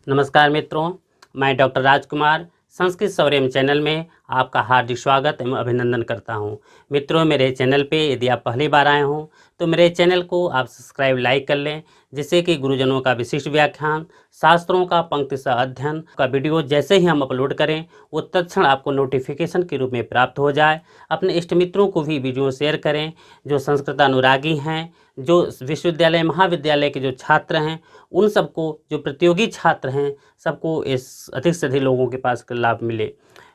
नमस्कार मित्रों, मैं डॉक्टर राजकुमार संस्कृत सौर्यम चैनल में आपका हार्दिक स्वागत एवं अभिनंदन करता हूं। मित्रों, मेरे चैनल पे यदि आप पहली बार आए हों तो मेरे चैनल को आप सब्सक्राइब लाइक कर लें, जिससे कि गुरुजनों का विशिष्ट व्याख्यान, शास्त्रों का पंक्तिशः अध्ययन का वीडियो जैसे ही हम अपलोड करें वो तत्क्षण आपको नोटिफिकेशन के रूप में प्राप्त हो जाए। अपने इष्ट मित्रों को भी वीडियो शेयर करें जो संस्कृत अनुरागी हैं, जो विश्वविद्यालय महाविद्यालय के जो छात्र हैं, उन सबको, जो प्रतियोगी छात्र हैं, सबको इस अधिक से अधिक लोगों के पास लाभ मिले।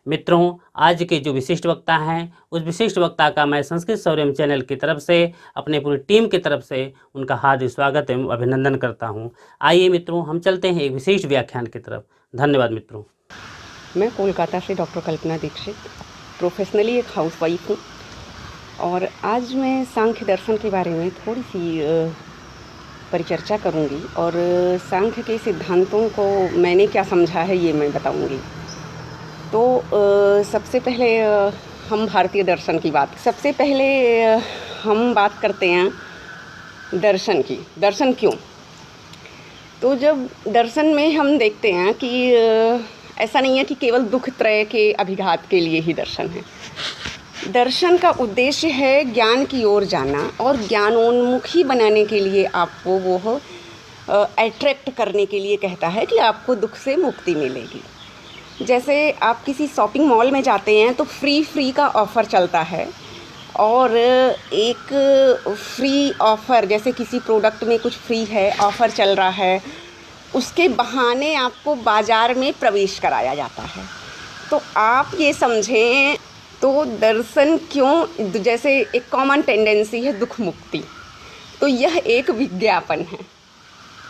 मित्रों, आज के जो विशिष्ट वक्ता हैं, उस विशिष्ट वक्ता का मैं संस्कृत सौर्यम चैनल की तरफ से, अपने पूरी टीम की तरफ से उनका हार्दिक स्वागत एवं अभिनंदन करता हूं। आइए मित्रों, हम चलते हैं एक विशेष व्याख्यान की तरफ। धन्यवाद मित्रों। मैं कोलकाता से डॉक्टर कल्पना दीक्षित, प्रोफेशनली एक हाउसवाइफ हूँ और आज मैं सांख्य दर्शन के बारे में थोड़ी सी परिचर्चा करूँगी और सांख्य के सिद्धांतों को मैंने क्या समझा है ये मैं बताऊँगी। तो सबसे पहले हम भारतीय दर्शन की बात, सबसे पहले हम बात करते हैं दर्शन की। दर्शन क्यों? तो जब दर्शन में हम देखते हैं कि ऐसा नहीं है कि केवल दुख त्रय के अभिघात के लिए ही दर्शन है। दर्शन का उद्देश्य है ज्ञान की ओर जाना और ज्ञानोन्मुखी बनाने के लिए आपको वो अट्रैक्ट करने के लिए कहता है कि आपको दुख से मुक्ति मिलेगी। जैसे आप किसी शॉपिंग मॉल में जाते हैं तो फ्री का ऑफ़र चलता है और एक फ्री ऑफ़र, जैसे किसी प्रोडक्ट में कुछ फ्री है, ऑफ़र चल रहा है, उसके बहाने आपको बाज़ार में प्रवेश कराया जाता है। तो आप ये समझें, तो दर्शन क्यों, जैसे एक कॉमन टेंडेंसी है दुख मुक्ति, तो यह एक विज्ञापन है।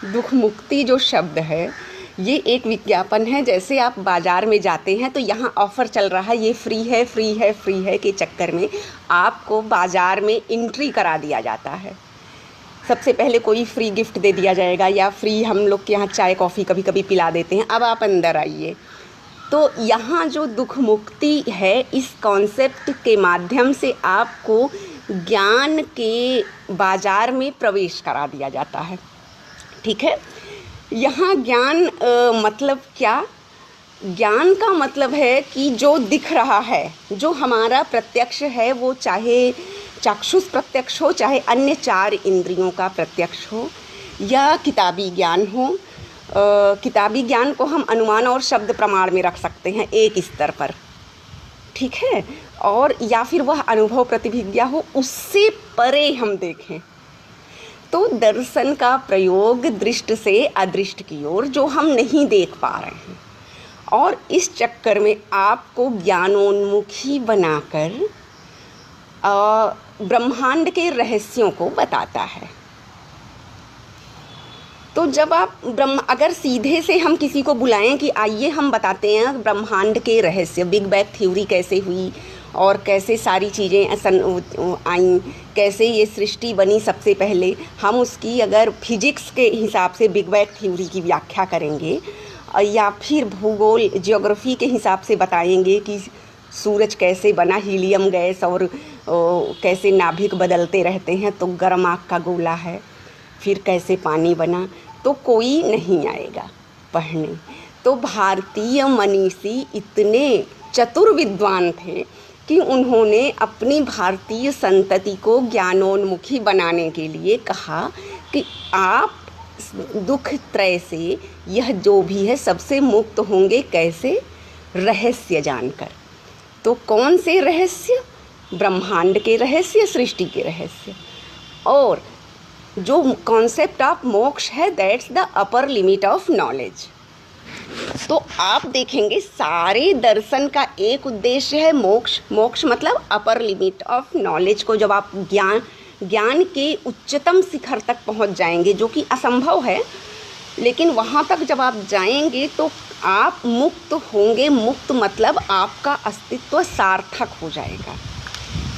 दुख मुक्ति जो शब्द है ये एक विज्ञापन है। जैसे आप बाज़ार में जाते हैं तो यहाँ ऑफ़र चल रहा है, ये फ्री है फ्री है फ्री है के चक्कर में आपको बाज़ार में एंट्री करा दिया जाता है। सबसे पहले कोई फ्री गिफ्ट दे दिया जाएगा या फ्री हम लोग के यहाँ चाय कॉफ़ी कभी कभी पिला देते हैं, अब आप अंदर आइए। तो यहाँ जो दुख मुक्ति है, इस कॉन्सेप्ट के माध्यम से आपको ज्ञान के बाज़ार में प्रवेश करा दिया जाता है। ठीक है, यहाँ ज्ञान मतलब क्या? ज्ञान का मतलब है कि जो दिख रहा है, जो हमारा प्रत्यक्ष है, वो चाहे चाक्षुष प्रत्यक्ष हो, चाहे अन्य चार इंद्रियों का प्रत्यक्ष हो, या किताबी ज्ञान हो। किताबी ज्ञान को हम अनुमान और शब्द प्रमाण में रख सकते हैं एक स्तर पर, ठीक है, और या फिर वह अनुभव प्रतिभिज्ञा हो, उससे परे हम देखें। तो दर्शन का प्रयोग दृष्ट से अदृष्ट की ओर, जो हम नहीं देख पा रहे हैं, और इस चक्कर में आपको ज्ञानोन्मुखी बनाकर ब्रह्मांड के रहस्यों को बताता है। तो जब आप अगर सीधे से हम किसी को बुलाएं कि आइए हम बताते हैं ब्रह्मांड के रहस्य, बिग बैंग थ्योरी कैसे हुई और कैसे सारी चीज़ें आई, कैसे ये सृष्टि बनी, सबसे पहले हम उसकी अगर फिजिक्स के हिसाब से बिग बैंग थ्योरी की व्याख्या करेंगे या फिर भूगोल ज्योग्राफी के हिसाब से बताएंगे कि सूरज कैसे बना, हीलियम गैस और कैसे नाभिक बदलते रहते हैं, तो गर्म आग का गोला है, फिर कैसे पानी बना, तो कोई नहीं आएगा पढ़ने। तो भारतीय मनीषी इतने चतुर विद्वान थे कि उन्होंने अपनी भारतीय संतति को ज्ञानोन्मुखी बनाने के लिए कहा कि आप दुख त्रय से, यह जो भी है, सबसे मुक्त होंगे। कैसे? रहस्य जानकर। तो कौन से रहस्य? ब्रह्मांड के रहस्य, सृष्टि के रहस्य। और जो कॉन्सेप्ट ऑफ मोक्ष है, that's the upper limit of knowledge. तो आप देखेंगे सारे दर्शन का एक उद्देश्य है मोक्ष। मोक्ष मतलब अपर लिमिट ऑफ नॉलेज को, जब आप ज्ञान के उच्चतम शिखर तक पहुंच जाएंगे, जो कि असंभव है, लेकिन वहां तक जब आप जाएंगे तो आप मुक्त होंगे। मुक्त मतलब आपका अस्तित्व सार्थक हो जाएगा।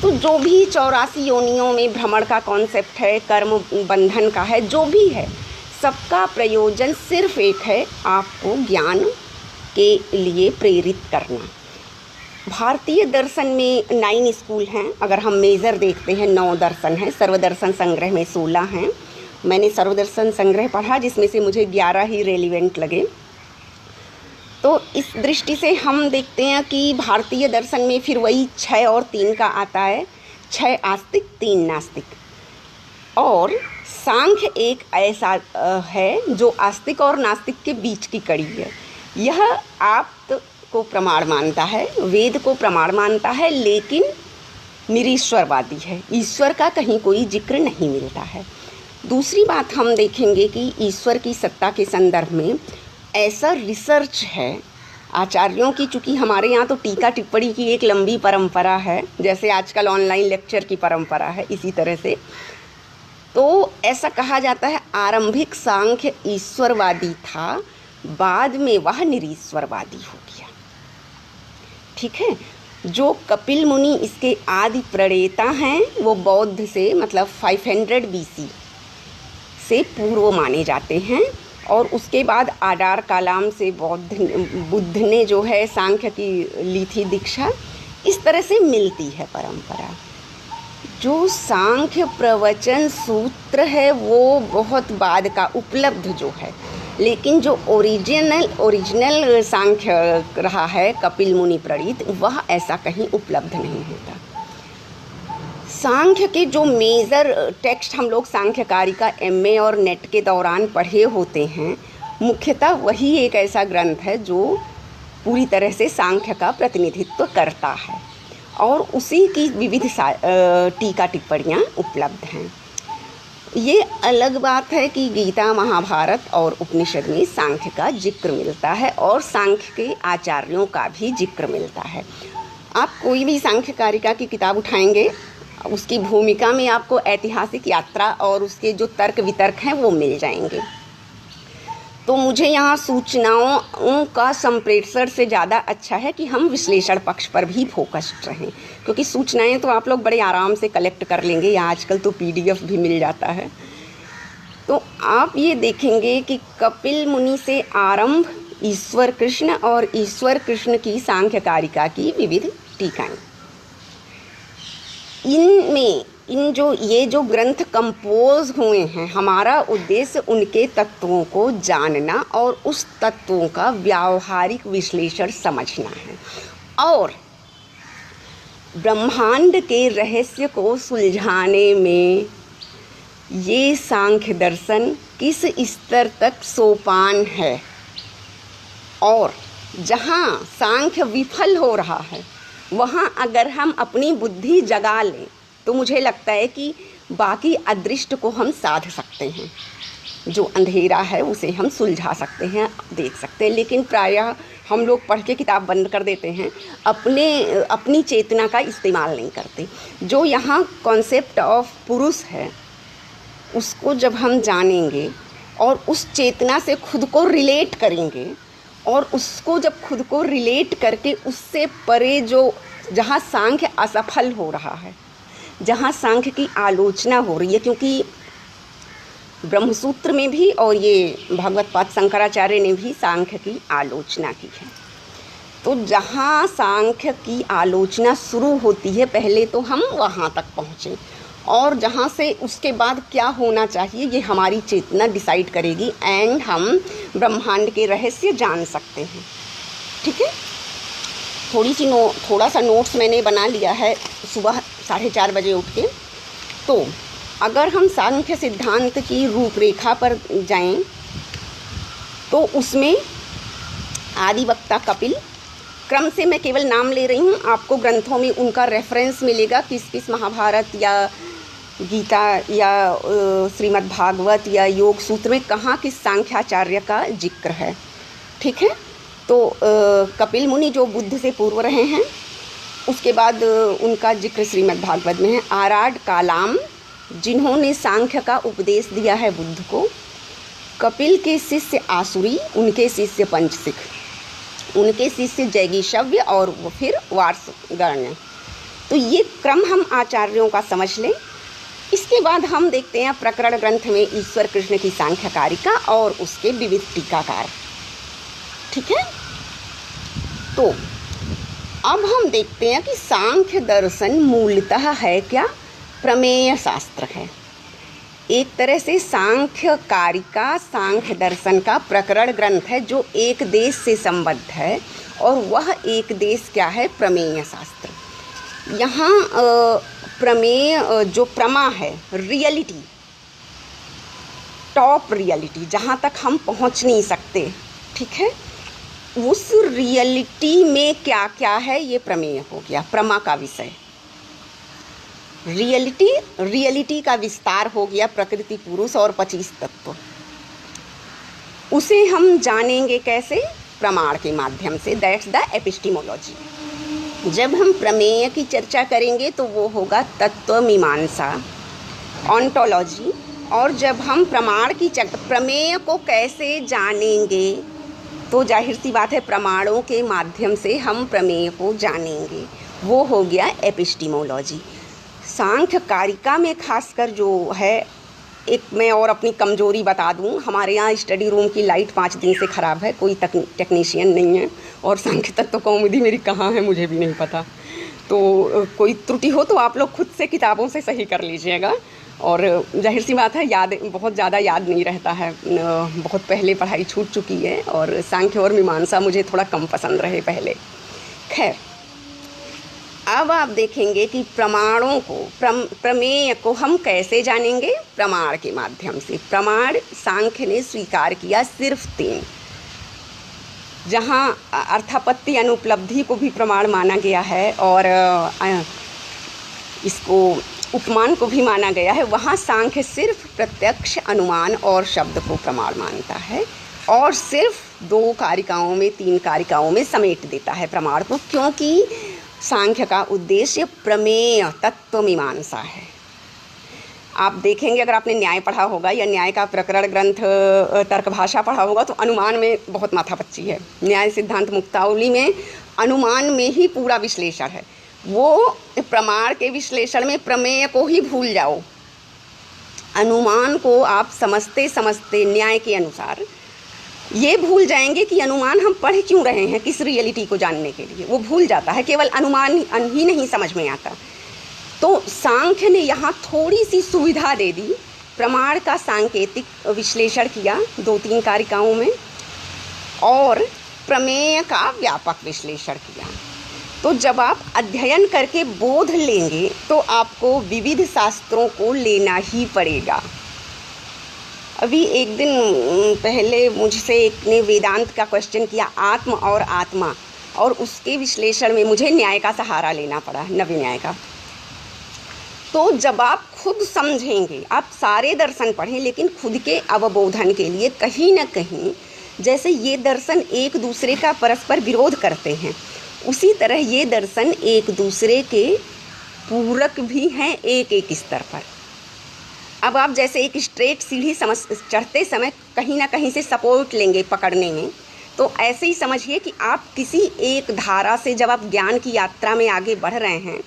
तो जो भी 84 योनियों में भ्रमण का कॉन्सेप्ट है, कर्म बंधन का है, जो भी है, सबका प्रयोजन सिर्फ एक है, आपको ज्ञान के लिए प्रेरित करना। भारतीय दर्शन में 9 स्कूल हैं। अगर हम मेजर देखते हैं 9 दर्शन हैं। सर्वदर्शन संग्रह में 16 हैं। मैंने सर्वदर्शन संग्रह पढ़ा, जिसमें से मुझे 11 ही रेलिवेंट लगे। तो इस दृष्टि से हम देखते हैं कि भारतीय दर्शन में फिर वही 6 और 3 का आता है, 6 आस्तिक 3 नास्तिक। और सांख्य एक ऐसा है जो आस्तिक और नास्तिक के बीच की कड़ी है। यह आप्त को प्रमाण मानता है, वेद को प्रमाण मानता है, लेकिन निरीश्वरवादी है। ईश्वर का कहीं कोई जिक्र नहीं मिलता है। दूसरी बात हम देखेंगे कि ईश्वर की सत्ता के संदर्भ में ऐसा रिसर्च है आचार्यों की, चूँकि हमारे यहाँ तो टीका टिप्पणी की एक लंबी परंपरा है, जैसे आजकल ऑनलाइन लेक्चर की परंपरा है, इसी तरह से। तो ऐसा कहा जाता है आरंभिक सांख्य ईश्वरवादी था, बाद में वह निरीश्वरवादी हो गया। ठीक है। जो कपिल मुनि इसके आदि प्रणेता हैं वो बौद्ध से मतलब 500 BC से पूर्व माने जाते हैं। और उसके बाद आडार कालाम से बुद्ध ने जो है सांख्य की ली थी दीक्षा। इस तरह से मिलती है परंपरा। जो सांख्य प्रवचन सूत्र है वो बहुत बाद का उपलब्ध जो है, लेकिन जो ओरिजिनल सांख्य रहा है कपिल मुनि प्रणीत, वह ऐसा कहीं उपलब्ध नहीं होता। सांख्य के जो मेजर टेक्स्ट हम लोग सांख्यकारिका MA और नेट के दौरान पढ़े होते हैं, मुख्यतः वही एक ऐसा ग्रंथ है जो पूरी तरह से सांख्य का प्रतिनिधित्व करता है और उसी की विविध टीका टिप्पणियाँ उपलब्ध हैं। ये अलग बात है कि गीता, महाभारत और उपनिषद में सांख्य का जिक्र मिलता है और सांख्य के आचार्यों का भी जिक्र मिलता है। आप कोई भी सांख्यकारिका की किताब उठाएंगे, उसकी भूमिका में आपको ऐतिहासिक यात्रा और उसके जो तर्क वितर्क हैं वो मिल जाएंगे। तो मुझे यहाँ सूचनाओं का संप्रेषण से ज़्यादा अच्छा है कि हम विश्लेषण पक्ष पर भी फोकस्ड रहें, क्योंकि सूचनाएं तो आप लोग बड़े आराम से कलेक्ट कर लेंगे, या आजकल तो PDF भी मिल जाता है। तो आप ये देखेंगे कि कपिल मुनि से आरंभ ईश्वर कृष्ण और ईश्वर कृष्ण की सांख्यकारिका की विविध टीकाएं। इनमें ये जो ग्रंथ कंपोज हुए हैं, हमारा उद्देश्य उनके तत्वों को जानना और उस तत्वों का व्यावहारिक विश्लेषण समझना है और ब्रह्मांड के रहस्य को सुलझाने में ये सांख्य दर्शन किस स्तर तक सोपान है। और जहाँ सांख्य विफल हो रहा है वहाँ अगर हम अपनी बुद्धि जगा लें तो मुझे लगता है कि बाकी अदृष्ट को हम साध सकते हैं, जो अंधेरा है उसे हम सुलझा सकते हैं, देख सकते हैं। लेकिन प्रायः हम लोग पढ़ के किताब बंद कर देते हैं, अपनी चेतना का इस्तेमाल नहीं करते। जो यहाँ कॉन्सेप्ट ऑफ पुरुष है उसको जब हम जानेंगे और उस चेतना से खुद को रिलेट करेंगे और उसको जब खुद को रिलेट करके उससे परे जो जहाँ सांख्य असफल हो रहा है, जहाँ सांख्य की आलोचना हो रही है, क्योंकि ब्रह्मसूत्र में भी और ये भगवत्पाद शंकराचार्य ने भी सांख्य की आलोचना की है। तो जहाँ सांख्य की आलोचना शुरू होती है पहले तो हम वहाँ तक पहुँचें, और जहाँ से उसके बाद क्या होना चाहिए ये हमारी चेतना डिसाइड करेगी एंड हम ब्रह्मांड के रहस्य जान सकते हैं। ठीक है। थोड़ा सा नोट्स मैंने बना लिया है सुबह 4:30 बजे उठ के। तो अगर हम सांख्य सिद्धांत की रूपरेखा पर जाएं तो उसमें आदिवक्ता कपिल, क्रम से मैं केवल नाम ले रही हूँ, आपको ग्रंथों में उनका रेफरेंस मिलेगा, किस महाभारत या गीता या श्रीमद् भागवत या योग सूत्र में कहाँ किस सांख्याचार्य का जिक्र है। ठीक है। तो कपिल मुनि जो बुद्ध से पूर्व रहे हैं, उसके बाद उनका जिक्र श्रीमद् भागवत में है। आराड कालाम जिन्होंने सांख्य का उपदेश दिया है बुद्ध को, कपिल के शिष्य आसुरी, उनके शिष्य पंचसिख, उनके शिष्य जैगीषव्य और फिर वार्ष्णेय। तो ये क्रम हम आचार्यों का समझ लें। इसके बाद हम देखते हैं प्रकरण ग्रंथ में ईश्वर कृष्ण की सांख्यकारिका और उसके विविध टीकाकार। ठीक है। तो अब हम देखते हैं कि सांख्य दर्शन मूलतः है क्या? प्रमेय शास्त्र है। एक तरह से सांख्य कारिका सांख्य दर्शन का प्रकरण ग्रंथ है जो एक देश से संबद्ध है, और वह एक देश क्या है? प्रमेय शास्त्र। यहाँ प्रमेय जो प्रमा है, रियलिटी, टॉप रियलिटी, जहाँ तक हम पहुँच नहीं सकते, ठीक है, उस रियलिटी में क्या क्या है ये प्रमेय हो गया, प्रमा का विषय। रियलिटी का विस्तार हो गया प्रकृति, पुरुष और 25 तत्व। उसे हम जानेंगे कैसे? प्रमाण के माध्यम से। That's the epistemology. जब हम प्रमेय की चर्चा करेंगे तो वो होगा तत्व मीमांसा, ऑन्टोलॉजी। और जब हम प्रमेय को कैसे जानेंगे तो जाहिर सी बात है प्रमाणों के माध्यम से हम प्रमेय को जानेंगे, वो हो गया एपिस्टिमोलॉजी। सांख्य कारिका में खासकर जो है, एक मैं और अपनी कमजोरी बता दूं, हमारे यहाँ स्टडी रूम की लाइट 5 दिन से ख़राब है, कोई टेक्नीशियन नहीं है, और सांख्य तत्व कौमुदी मेरी कहाँ है मुझे भी नहीं पता। तो कोई त्रुटि हो तो आप लोग खुद से किताबों से सही कर लीजिएगा। और जाहिर सी बात है याद बहुत ज़्यादा याद नहीं रहता है, बहुत पहले पढ़ाई छूट चुकी है, और सांख्य और मीमांसा मुझे थोड़ा कम पसंद रहे पहले। खैर, अब आप देखेंगे कि प्रमाणों को, प्रमेय को हम कैसे जानेंगे? प्रमाण के माध्यम से। प्रमाण सांख्य ने स्वीकार किया सिर्फ 3, जहाँ अर्थापत्ति अनुपलब्धि को भी प्रमाण माना गया है और इसको उपमान को भी माना गया है, वहाँ सांख्य सिर्फ प्रत्यक्ष, अनुमान और शब्द को प्रमाण मानता है, और सिर्फ 2 कारिकाओं में, 3 कारिकाओं में समेट देता है प्रमाण को, क्योंकि सांख्य का उद्देश्य प्रमेय तत्व मीमांसा है। आप देखेंगे, अगर आपने न्याय पढ़ा होगा या न्याय का प्रकरण ग्रंथ तर्क भाषा पढ़ा होगा तो अनुमान में बहुत माथापच्ची है। न्याय सिद्धांत मुक्तावली में अनुमान में ही पूरा विश्लेषण है। वो प्रमाण के विश्लेषण में प्रमेय को ही भूल जाओ, अनुमान को आप समझते समझते न्याय के अनुसार ये भूल जाएंगे कि अनुमान हम पढ़ क्यों रहे हैं, किस रियलिटी को जानने के लिए, वो भूल जाता है, केवल अनुमान ही नहीं समझ में आता। तो सांख्य ने यहाँ थोड़ी सी सुविधा दे दी, प्रमाण का सांकेतिक विश्लेषण किया 2-3 कारिकाओं में, और प्रमेय का व्यापक विश्लेषण किया। तो जब आप अध्ययन करके बोध लेंगे तो आपको विविध शास्त्रों को लेना ही पड़ेगा। अभी एक दिन पहले मुझसे एक ने वेदांत का क्वेश्चन किया, आत्म और आत्मा, और उसके विश्लेषण में मुझे न्याय का सहारा लेना पड़ा, नवी न्याय का। तो जब आप खुद समझेंगे, आप सारे दर्शन पढ़ें लेकिन खुद के अवबोधन के लिए कहीं ना कहीं, जैसे ये दर्शन एक दूसरे का परस्पर विरोध करते हैं, उसी तरह ये दर्शन एक दूसरे के पूरक भी हैं एक एक स्तर पर। अब आप जैसे एक स्ट्रेट सीढ़ी चढ़ते समय कहीं ना कहीं से सपोर्ट लेंगे पकड़ने में, तो ऐसे ही समझिए कि आप किसी एक धारा से जब आप ज्ञान की यात्रा में आगे बढ़ रहे हैं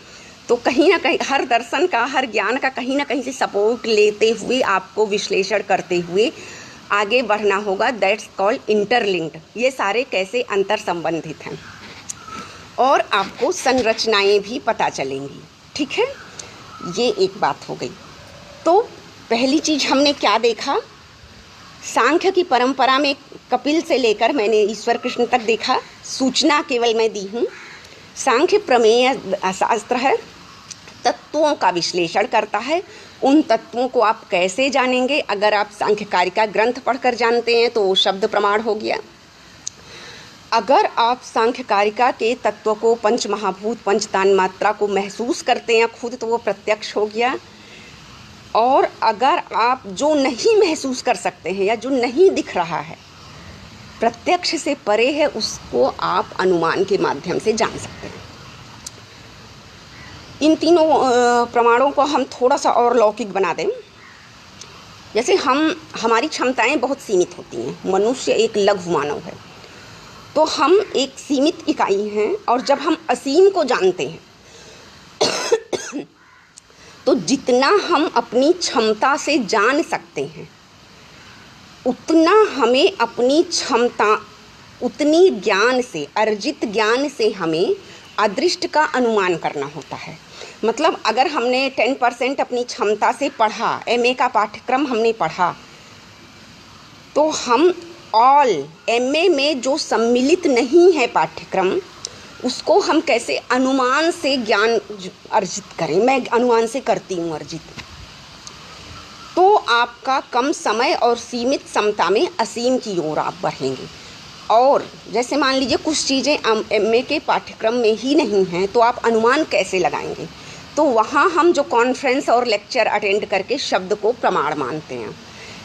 तो कहीं ना कहीं हर दर्शन का, हर ज्ञान का कहीं ना कहीं से सपोर्ट लेते हुए आपको विश्लेषण करते हुए आगे बढ़ना होगा। That's called interlinked. ये सारे कैसे अंतर संबंधित हैं और आपको संरचनाएं भी पता चलेंगी, ठीक है। ये एक बात हो गई। तो पहली चीज़ हमने क्या देखा, सांख्य की परंपरा में कपिल से लेकर मैंने ईश्वर कृष्ण तक देखा, सूचना केवल मैं दी हूँ। सांख्य प्रमेय शास्त्र है, तत्वों का विश्लेषण करता है। उन तत्वों को आप कैसे जानेंगे? अगर आप सांख्य कारिका ग्रंथ पढ़कर जानते हैं तो वो शब्द प्रमाण हो गया। अगर आप सांख्य कारिका के तत्व को, पंच महाभूत, पंच तान मात्रा को महसूस करते हैं खुद, तो वो प्रत्यक्ष हो गया। और अगर आप जो नहीं महसूस कर सकते हैं या जो नहीं दिख रहा है, प्रत्यक्ष से परे है, उसको आप अनुमान के माध्यम से जान सकते हैं। इन तीनों प्रमाणों को हम थोड़ा सा और लौकिक बना दें। जैसे हमारी क्षमताएं बहुत सीमित होती हैं, मनुष्य एक लघु मानव है, तो हम एक सीमित इकाई हैं, और जब हम असीम को जानते हैं तो जितना हम अपनी क्षमता से जान सकते हैं उतना हमें अपनी क्षमता, उतनी ज्ञान से, अर्जित ज्ञान से हमें अदृष्ट का अनुमान करना होता है। मतलब अगर हमने 10% अपनी क्षमता से पढ़ा, एमए का पाठ्यक्रम हमने पढ़ा, तो हम ऑल एमए में जो सम्मिलित नहीं है पाठ्यक्रम, उसको हम कैसे अनुमान से ज्ञान अर्जित करें। मैं अनुमान से करती हूँ अर्जित, तो आपका कम समय और सीमित क्षमता में असीम की ओर आप बढ़ेंगे। और जैसे मान लीजिए कुछ चीज़ें एमए के पाठ्यक्रम में ही नहीं हैं, तो आप अनुमान कैसे लगाएंगे। तो वहाँ हम जो कॉन्फ्रेंस और लेक्चर अटेंड करके शब्द को प्रमाण मानते हैं,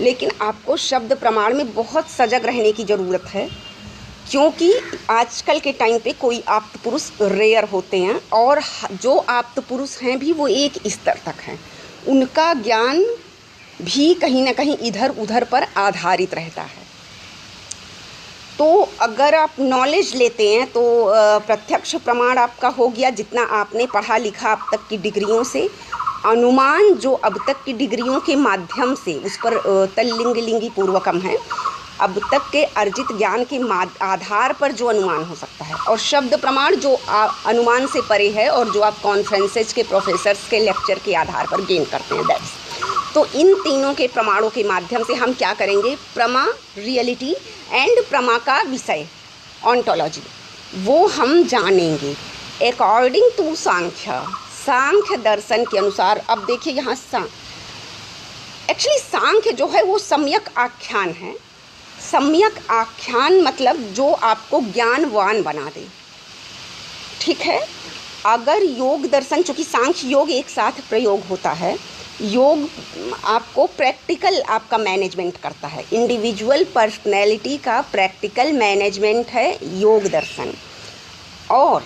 लेकिन आपको शब्द प्रमाण में बहुत सजग रहने की ज़रूरत है, क्योंकि आजकल के टाइम पे कोई आप्त पुरुष रेयर होते हैं, और जो आप्त पुरुष हैं भी वो एक स्तर तक हैं, उनका ज्ञान भी कहीं ना कहीं इधर उधर पर आधारित रहता है। तो अगर आप नॉलेज लेते हैं तो प्रत्यक्ष प्रमाण आपका हो गया जितना आपने पढ़ा लिखा अब तक की डिग्रियों से। अनुमान जो अब तक की डिग्रियों के माध्यम से, उस पर तल्लिंग लिंगी पूर्वकम है, अब तक के अर्जित ज्ञान के आधार पर जो अनुमान हो सकता है। और शब्द प्रमाण जो अनुमान से परे है, और जो आप कॉन्फ्रेंसेज के प्रोफेसर्स के लेक्चर के आधार पर गेन करते हैं, दैट्स। तो इन तीनों के प्रमाणों के माध्यम से हम क्या करेंगे, प्रमा रियलिटी एंड प्रमा का विषय ऑन्टोलॉजी, वो हम जानेंगे अकॉर्डिंग टू सांख्य दर्शन के अनुसार। अब देखिए यहाँ एक्चुअली सांख्य जो है वो सम्यक आख्यान है। सम्यक आख्यान मतलब जो आपको ज्ञानवान बना दे, ठीक है। अगर योग दर्शन, चूँकि सांख्य योग एक साथ प्रयोग होता है, योग आपको प्रैक्टिकल आपका मैनेजमेंट करता है, इंडिविजुअल पर्सनैलिटी का प्रैक्टिकल मैनेजमेंट है योग दर्शन। और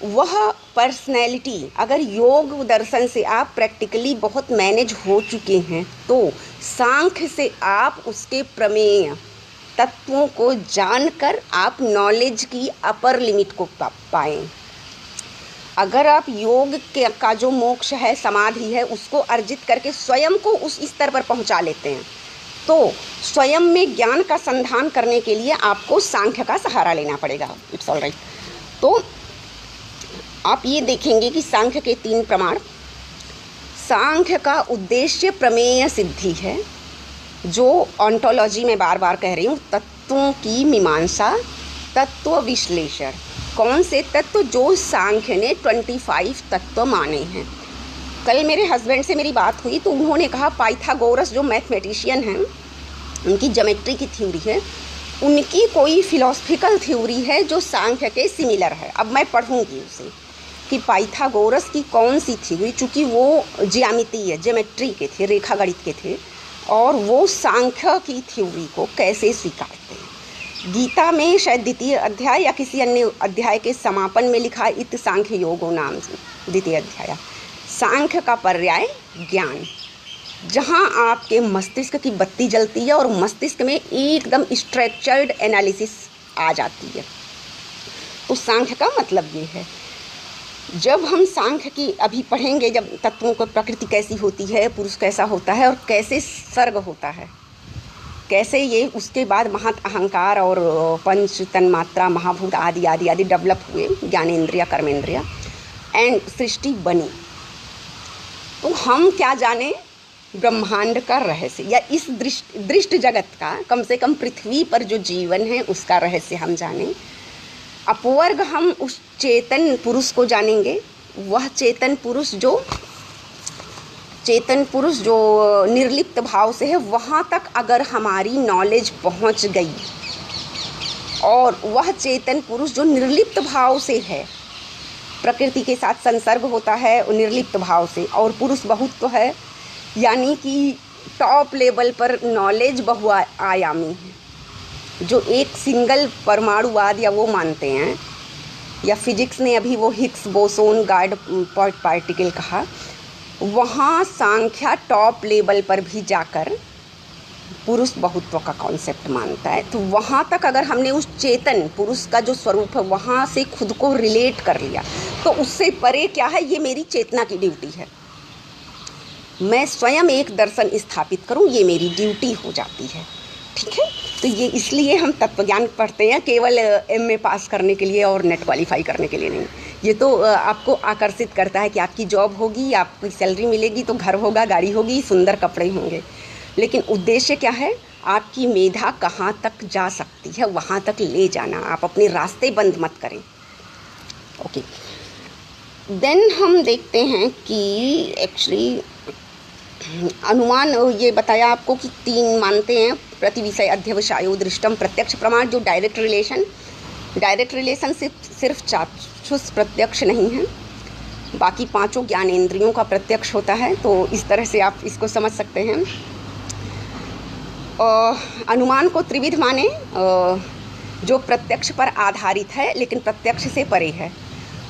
वह पर्सनैलिटी अगर योग दर्शन से आप प्रैक्टिकली बहुत मैनेज हो चुके हैं, तो सांख्य से आप उसके प्रमेय तत्वों को जानकर आप नॉलेज की अपर लिमिट को पाएं। अगर आप योग के का जो मोक्ष है, समाधि है, उसको अर्जित करके स्वयं को उस स्तर पर पहुंचा लेते हैं, तो स्वयं में ज्ञान का संधान करने के लिए आपको सांख्य का सहारा लेना पड़ेगा। It's all right. तो आप ये देखेंगे कि सांख्य के 3 प्रमाण। सांख्य का उद्देश्य प्रमेय सिद्धि है, जो ऑन्टोलॉजी में बार बार कह रही हूँ, तत्वों की मीमांसा, तत्व विश्लेषण। कौन से तत्व, जो सांख्य ने 25 तत्व माने हैं। कल मेरे हस्बैंड से मेरी बात हुई तो उन्होंने कहा पाइथागोरस जो मैथमेटिशियन हैं, उनकी ज्योमेट्री की थ्योरी है, उनकी कोई फिलोसफिकल थ्योरी है जो सांख्य के सिमिलर है। अब मैं पढ़ूंगी उसे कि पाइथागोरस की कौन सी थ्योरी, चूँकि वो ज्योमेट्री के थे, रेखा गणित के थे, और वो सांख्य की थ्योरी को कैसे स्वीकारते हैं। गीता में शायद द्वितीय अध्याय या किसी अन्य अध्याय के समापन में लिखा इत सांख्य योगो नाम से, द्वितीय अध्याय। सांख्य का पर्याय ज्ञान, जहाँ आपके मस्तिष्क की बत्ती जलती है और मस्तिष्क में एकदम स्ट्रक्चर्ड एनालिसिस आ जाती है। तो सांख्य का मतलब ये है। जब हम सांख्य की अभी पढ़ेंगे, जब तत्वों को प्रकृति कैसी होती है, पुरुष कैसा होता है, और कैसे सर्ग होता है, कैसे ये उसके बाद महत अहंकार और पंच तन्मात्रा महाभूत आदि आदि आदि डेवलप हुए, ज्ञानेंद्रिया कर्मेंद्रिया, एंड सृष्टि बनी, तो हम क्या जाने ब्रह्मांड का रहस्य, या इस दृष्ट जगत का, कम से कम पृथ्वी पर जो जीवन है उसका रहस्य हम जानें। अपवर्ग हम उस चेतन पुरुष को जानेंगे, वह चेतन पुरुष जो निर्लिप्त भाव से है, वहाँ तक अगर हमारी नॉलेज पहुँच गई, और वह चेतन पुरुष जो निर्लिप्त भाव से है, प्रकृति के साथ संसर्ग होता है निर्लिप्त भाव से, और पुरुष बहुत्व है, यानी कि टॉप लेवल पर नॉलेज बहुआयामी है, जो एक सिंगल परमाणुवाद या वो मानते हैं, या फिजिक्स ने अभी वो हिग्स बोसोन गार्ड पार्टिकल कहा, वहाँ सांख्या टॉप लेवल पर भी जाकर पुरुष बहुत्व का कॉन्सेप्ट मानता है। तो वहाँ तक अगर हमने उस चेतन पुरुष का जो स्वरूप है वहाँ से खुद को रिलेट कर लिया, तो उससे परे क्या है, ये मेरी चेतना की ड्यूटी है। मैं स्वयं एक दर्शन स्थापित करूँ, ये मेरी ड्यूटी हो जाती है। ठीक है, तो ये इसलिए हम तत्वज्ञान पढ़ते हैं, केवल एमए पास करने के लिए और नेट क्वालिफाई करने के लिए नहीं। ये तो आपको आकर्षित करता है कि आपकी जॉब होगी, आपकी सैलरी मिलेगी, तो घर होगा, गाड़ी होगी, सुंदर कपड़े होंगे। लेकिन उद्देश्य क्या है? आपकी मेधा कहाँ तक जा सकती है वहाँ तक ले जाना। आप अपने रास्ते बंद मत करें। ओके, देन हम देखते हैं कि एक्चुअली अनुमान ये बताया आपको कि 3 मानते हैं, प्रतिविषय अध्यवसायो दृष्टम प्रत्यक्ष प्रमाण, जो डायरेक्ट रिलेशन सिर्फ चाक्षुष प्रत्यक्ष नहीं है, बाकी 5 ज्ञानेंद्रियों का प्रत्यक्ष होता है। तो इस तरह से आप इसको समझ सकते हैं। अनुमान को त्रिविध माने, जो प्रत्यक्ष पर आधारित है लेकिन प्रत्यक्ष से परे है,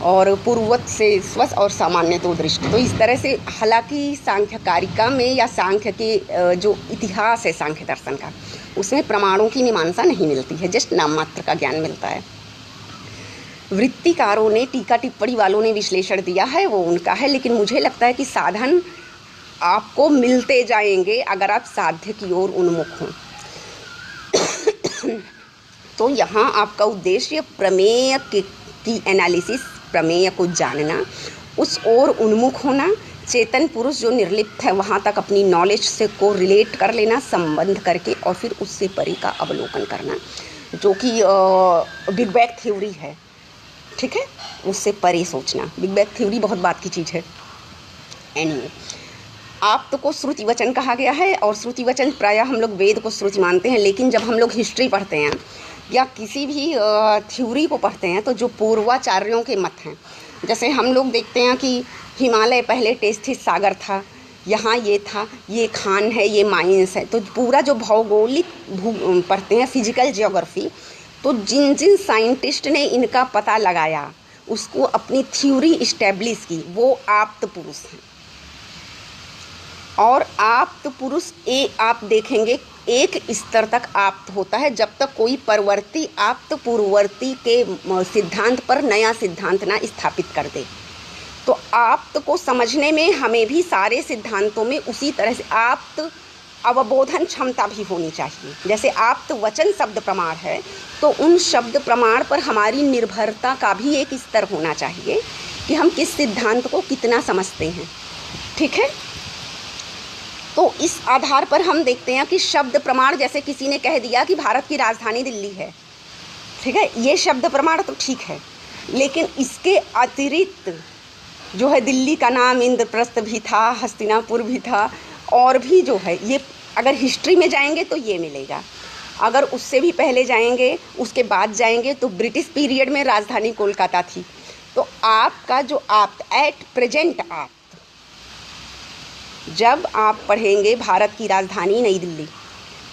और पूर्ववत से स्वस और सामान्य तो दृष्टि। तो इस तरह से, हालांकि सांख्य कारिका में या सांख्य के जो इतिहास है सांख्य दर्शन का, उसमें प्रमाणों की मीमांसा नहीं मिलती है, जस्ट नाम मात्र का ज्ञान मिलता है। वृत्तिकारों ने, टीका टिप्पणी वालों ने विश्लेषण दिया है, वो उनका है, लेकिन मुझे लगता है कि साधन आपको मिलते जाएंगे अगर आप साध्य की ओर उन्मुख हों। तो यहाँ आपका उद्देश्य प्रमेय की एनालिसिस, प्रमेय को जानना, उस ओर उन्मुख होना, चेतन पुरुष जो निर्लिप्त है वहाँ तक अपनी नॉलेज से को रिलेट कर लेना, संबंध करके, और फिर उससे परे का अवलोकन करना, जो कि बिग बैग थ्योरी है। ठीक है, उससे परे सोचना। बिग बैग थ्योरी बहुत बात की चीज़ है। एनीवे, आप को श्रुति वचन कहा गया है, और श्रुति वचन प्रायः हम लोग वेद को श्रुति मानते हैं, लेकिन जब हम लोग हिस्ट्री पढ़ते हैं या किसी भी थ्योरी को पढ़ते हैं, तो जो पूर्वाचार्यों के मत हैं, जैसे हम लोग देखते हैं कि हिमालय पहले टेस्थिस सागर था, यहाँ ये था, ये खान है, ये माइंस है, तो पूरा जो भौगोलिक पढ़ते हैं, फिजिकल जियोग्राफी, तो जिन जिन साइंटिस्ट ने इनका पता लगाया, उसको अपनी थ्योरी इस्टेब्लिश की, वो आप्त पुरुष हैं। और आप्त पुरुष आप देखेंगे एक स्तर तक आप्त होता है, जब तक कोई परवर्ती आप्त पूर्ववर्ती के सिद्धांत पर नया सिद्धांत ना स्थापित कर दे। तो आप्त को समझने में हमें भी सारे सिद्धांतों में उसी तरह से आप्त अवबोधन क्षमता भी होनी चाहिए। जैसे आप्त वचन शब्द प्रमाण है, तो उन शब्द प्रमाण पर हमारी निर्भरता का भी एक स्तर होना चाहिए कि हम किस सिद्धांत को कितना समझते हैं। ठीक है, तो इस आधार पर हम देखते हैं कि शब्द प्रमाण, जैसे किसी ने कह दिया कि भारत की राजधानी दिल्ली है, ठीक है, ये शब्द प्रमाण तो ठीक है, लेकिन इसके अतिरिक्त जो है दिल्ली का नाम इंद्रप्रस्थ भी था, हस्तिनापुर भी था, और भी जो है, ये अगर हिस्ट्री में जाएंगे तो ये मिलेगा। अगर उससे भी पहले जाएंगे, उसके बाद जाएंगे, तो ब्रिटिश पीरियड में राजधानी कोलकाता थी। तो आपका जो आप्त एट प्रेजेंट आप्त, जब आप पढ़ेंगे भारत की राजधानी नई दिल्ली,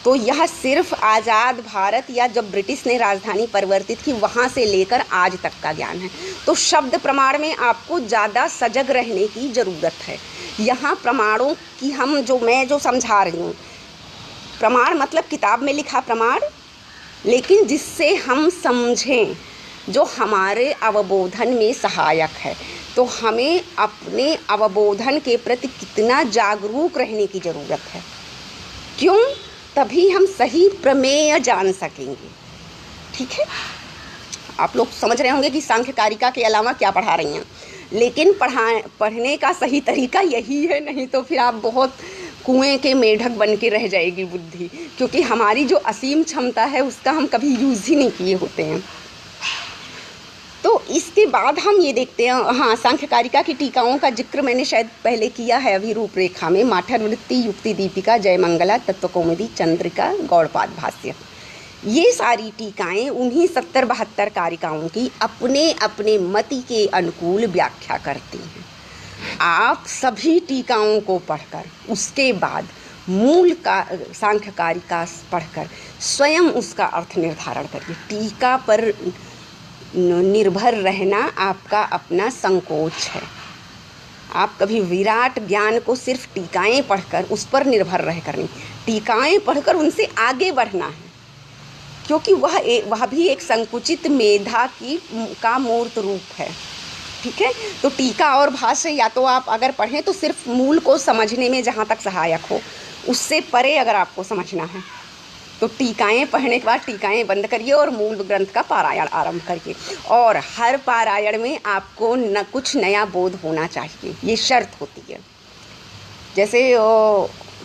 तो यह सिर्फ आज़ाद भारत या जब ब्रिटिश ने राजधानी परिवर्तित की वहाँ से लेकर आज तक का ज्ञान है। तो शब्द प्रमाण में आपको ज़्यादा सजग रहने की ज़रूरत है। यहाँ प्रमाणों की मैं जो समझा रही हूँ, प्रमाण मतलब किताब में लिखा प्रमाण, लेकिन जिससे हम समझें, जो हमारे अवबोधन में सहायक है। तो हमें अपने अवबोधन के प्रति कितना जागरूक रहने की ज़रूरत है। क्यों? तभी हम सही प्रमेय जान सकेंगे। ठीक है, आप लोग समझ रहे होंगे कि सांख्य कारिका के अलावा क्या पढ़ा रही हैं, लेकिन पढ़ने का सही तरीका यही है, नहीं तो फिर आप बहुत कुएं के मेढक बन के रह जाएगी बुद्धि, क्योंकि हमारी जो असीम क्षमता है उसका हम कभी यूज़ ही नहीं किए होते हैं। तो इसके बाद हम ये देखते हैं, हाँ, सांख्य कारिका की टीकाओं का जिक्र मैंने शायद पहले किया है अभी रूपरेखा में। माठर वृत्ति, युक्ति दीपिका, जयमंगला, तत्वकौमुदी, चंद्रिका, गौड़पाद भाष्य, ये सारी टीकाएं उन्हीं 70-72 कारिकाओं की अपने अपने मति के अनुकूल व्याख्या करती हैं। आप सभी टीकाओं को पढ़कर उसके बाद मूल का सांख्य कारिका पढ़कर स्वयं उसका अर्थ निर्धारण करिए। टीका पर निर्भर रहना आपका अपना संकोच है। आप कभी विराट ज्ञान को सिर्फ टीकाएं पढ़कर उस पर निर्भर रह कर नहीं, टीकाएं पढ़कर उनसे आगे बढ़ना है, क्योंकि वह भी एक संकुचित मेधा का मूर्त रूप है। ठीक है, तो टीका और भाष्य या तो आप अगर पढ़ें तो सिर्फ मूल को समझने में जहाँ तक सहायक हो, उससे परे अगर आपको समझना है तो टीकाएँ पढ़ने के बाद टीकाएँ बंद करिए और मूल ग्रंथ का पारायण आरंभ करिए। और हर पारायण में आपको न कुछ नया बोध होना चाहिए, ये शर्त होती है। जैसे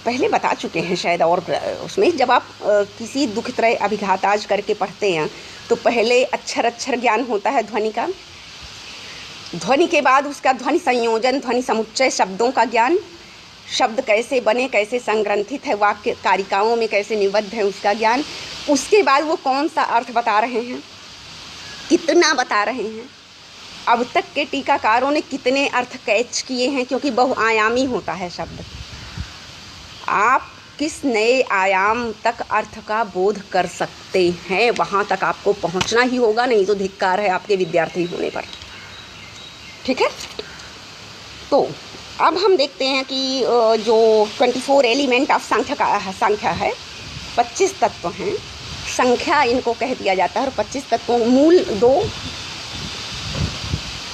पहले बता चुके हैं शायद, और उसमें जब आप किसी दुखत्रय अभिघाताज करके पढ़ते हैं तो पहले अक्षर अक्षर ज्ञान होता है ध्वनि का, ध्वनि के बाद उसका ध्वनि संयोजन, ध्वनि समुच्चय, शब्दों का ज्ञान, शब्द कैसे बने, कैसे संग्रंथित है, वाक्य कारिकाओं में कैसे निबद्ध है उसका ज्ञान, उसके बाद वो कौन सा अर्थ बता रहे हैं, कितना बता रहे हैं, अब तक के टीकाकारों ने कितने अर्थ कैच किए हैं, क्योंकि बहुआयामी होता है शब्द। आप किस नए आयाम तक अर्थ का बोध कर सकते हैं, वहाँ तक आपको पहुँचना ही होगा, नहीं तो धिक्कार है आपके विद्यार्थी होने पर। ठीक है, तो अब हम देखते हैं कि जो 24 एलिमेंट ऑफ संख्या है, 25 तत्व हैं, संख्या इनको कह दिया जाता है। और 25 तत्वों मूल 2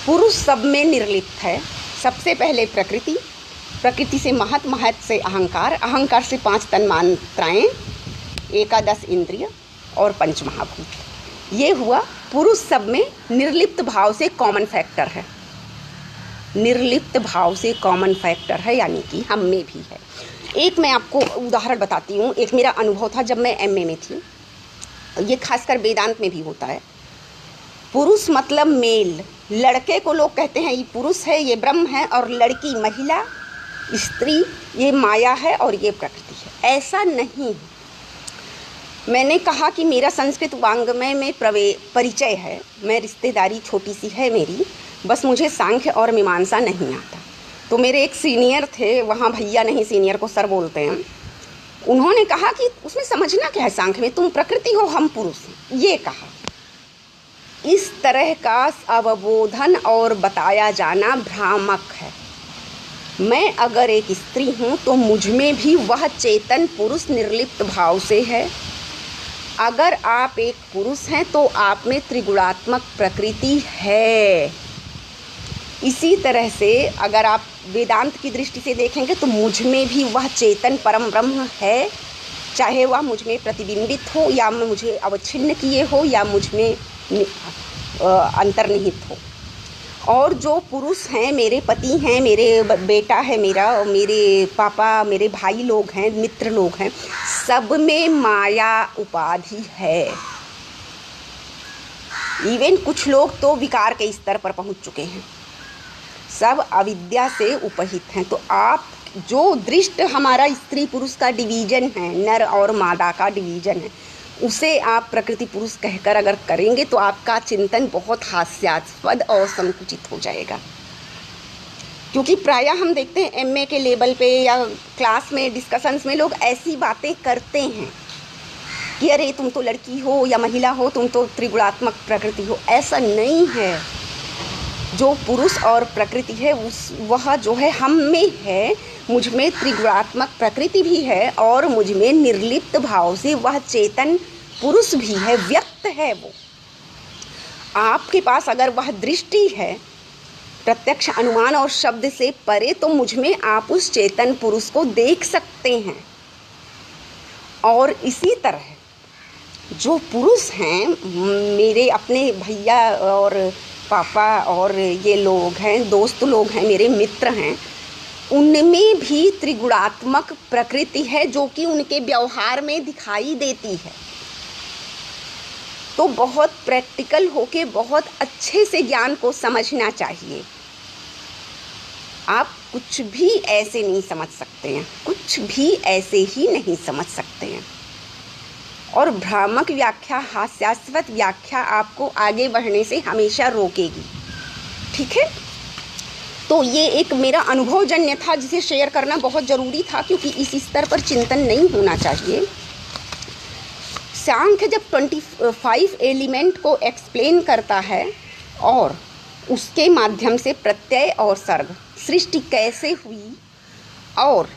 पुरुष सब में निर्लिप्त है। सबसे पहले प्रकृति, प्रकृति से महत, महत से अहंकार, अहंकार से 5 तन्मात्राएँ, एकादश इंद्रिय और 5 महाभूत। ये हुआ पुरुष सब में निर्लिप्त भाव से कॉमन फैक्टर है, निर्लिप्त भाव से कॉमन फैक्टर है, यानी कि हम में भी है। एक मैं आपको उदाहरण बताती हूँ, एक मेरा अनुभव था जब मैं एमए में थी, ये खासकर वेदांत में भी होता है। पुरुष मतलब मेल, लड़के को लोग कहते हैं ये पुरुष है, ये ब्रह्म है, और लड़की महिला, स्त्री ये माया है और ये प्रकृति है। ऐसा नहीं। मैंने कहा कि मेरा संस्कृत वाङ्मय में परिचय है, मैं रिश्तेदारी छोटी सी है मेरी, बस मुझे सांख्य और मीमांसा नहीं आता। तो मेरे एक सीनियर थे, वहाँ भैया नहीं सीनियर को सर बोलते हैं, उन्होंने कहा कि उसमें समझना क्या है सांख्य में, तुम प्रकृति हो हम पुरुष हैं, ये कहा। इस तरह का अवबोधन और बताया जाना भ्रामक है। मैं अगर एक स्त्री हूँ तो मुझ में भी वह चेतन पुरुष निर्लिप्त भाव से है। अगर आप एक पुरुष हैं तो आप में त्रिगुणात्मक प्रकृति है। इसी तरह से अगर आप वेदांत की दृष्टि से देखेंगे तो मुझ में भी वह चेतन परम ब्रह्म है, चाहे वह मुझ में प्रतिबिंबित हो या मुझे अवच्छिन्न किए हो या मुझ में अंतर्निहित हो। और जो पुरुष हैं, मेरे पति हैं, मेरे बेटा है मेरा, मेरे पापा, मेरे भाई लोग हैं, मित्र लोग हैं, सब में माया उपाधि है। इवन कुछ लोग तो विकार के स्तर पर पहुंच चुके हैं, सब अविद्या से उपहित हैं। तो आप जो दृष्ट हमारा स्त्री पुरुष का डिवीज़न है, नर और मादा का डिवीज़न है, उसे आप प्रकृति पुरुष कहकर अगर करेंगे तो आपका चिंतन बहुत हास्यास्पद और संकुचित हो जाएगा। क्योंकि प्रायः हम देखते हैं एमए के लेवल पे या क्लास में डिस्कशंस में लोग ऐसी बातें करते हैं कि अरे तुम तो लड़की हो या महिला हो, तुम तो त्रिगुणात्मक प्रकृति हो। ऐसा नहीं है। जो पुरुष और प्रकृति है वह जो है हम में है, मुझ में त्रिगुणात्मक प्रकृति भी है और मुझ में निर्लिप्त भाव से वह चेतन पुरुष भी है, व्यक्त है वो। आपके पास अगर वह दृष्टि है प्रत्यक्ष अनुमान और शब्द से परे, तो मुझ में आप उस चेतन पुरुष को देख सकते हैं। और इसी तरह जो पुरुष हैं, मेरे अपने भैया और पापा और ये लोग हैं, दोस्त लोग हैं, मेरे मित्र हैं, उनमें भी त्रिगुणात्मक प्रकृति है जो कि उनके व्यवहार में दिखाई देती है। तो बहुत प्रैक्टिकल होके बहुत अच्छे से ज्ञान को समझना चाहिए। आप कुछ भी ऐसे नहीं समझ सकते हैं, कुछ भी ऐसे ही नहीं समझ सकते हैं। और भ्रामक व्याख्या, हास्यास्पद व्याख्या आपको आगे बढ़ने से हमेशा रोकेगी। ठीक है, तो ये एक मेरा अनुभवजन्य था जिसे शेयर करना बहुत ज़रूरी था, क्योंकि इस स्तर पर चिंतन नहीं होना चाहिए। सांख्य जब 25 एलिमेंट को एक्सप्लेन करता है और उसके माध्यम से प्रत्यय और सर्ग, सृष्टि कैसे हुई और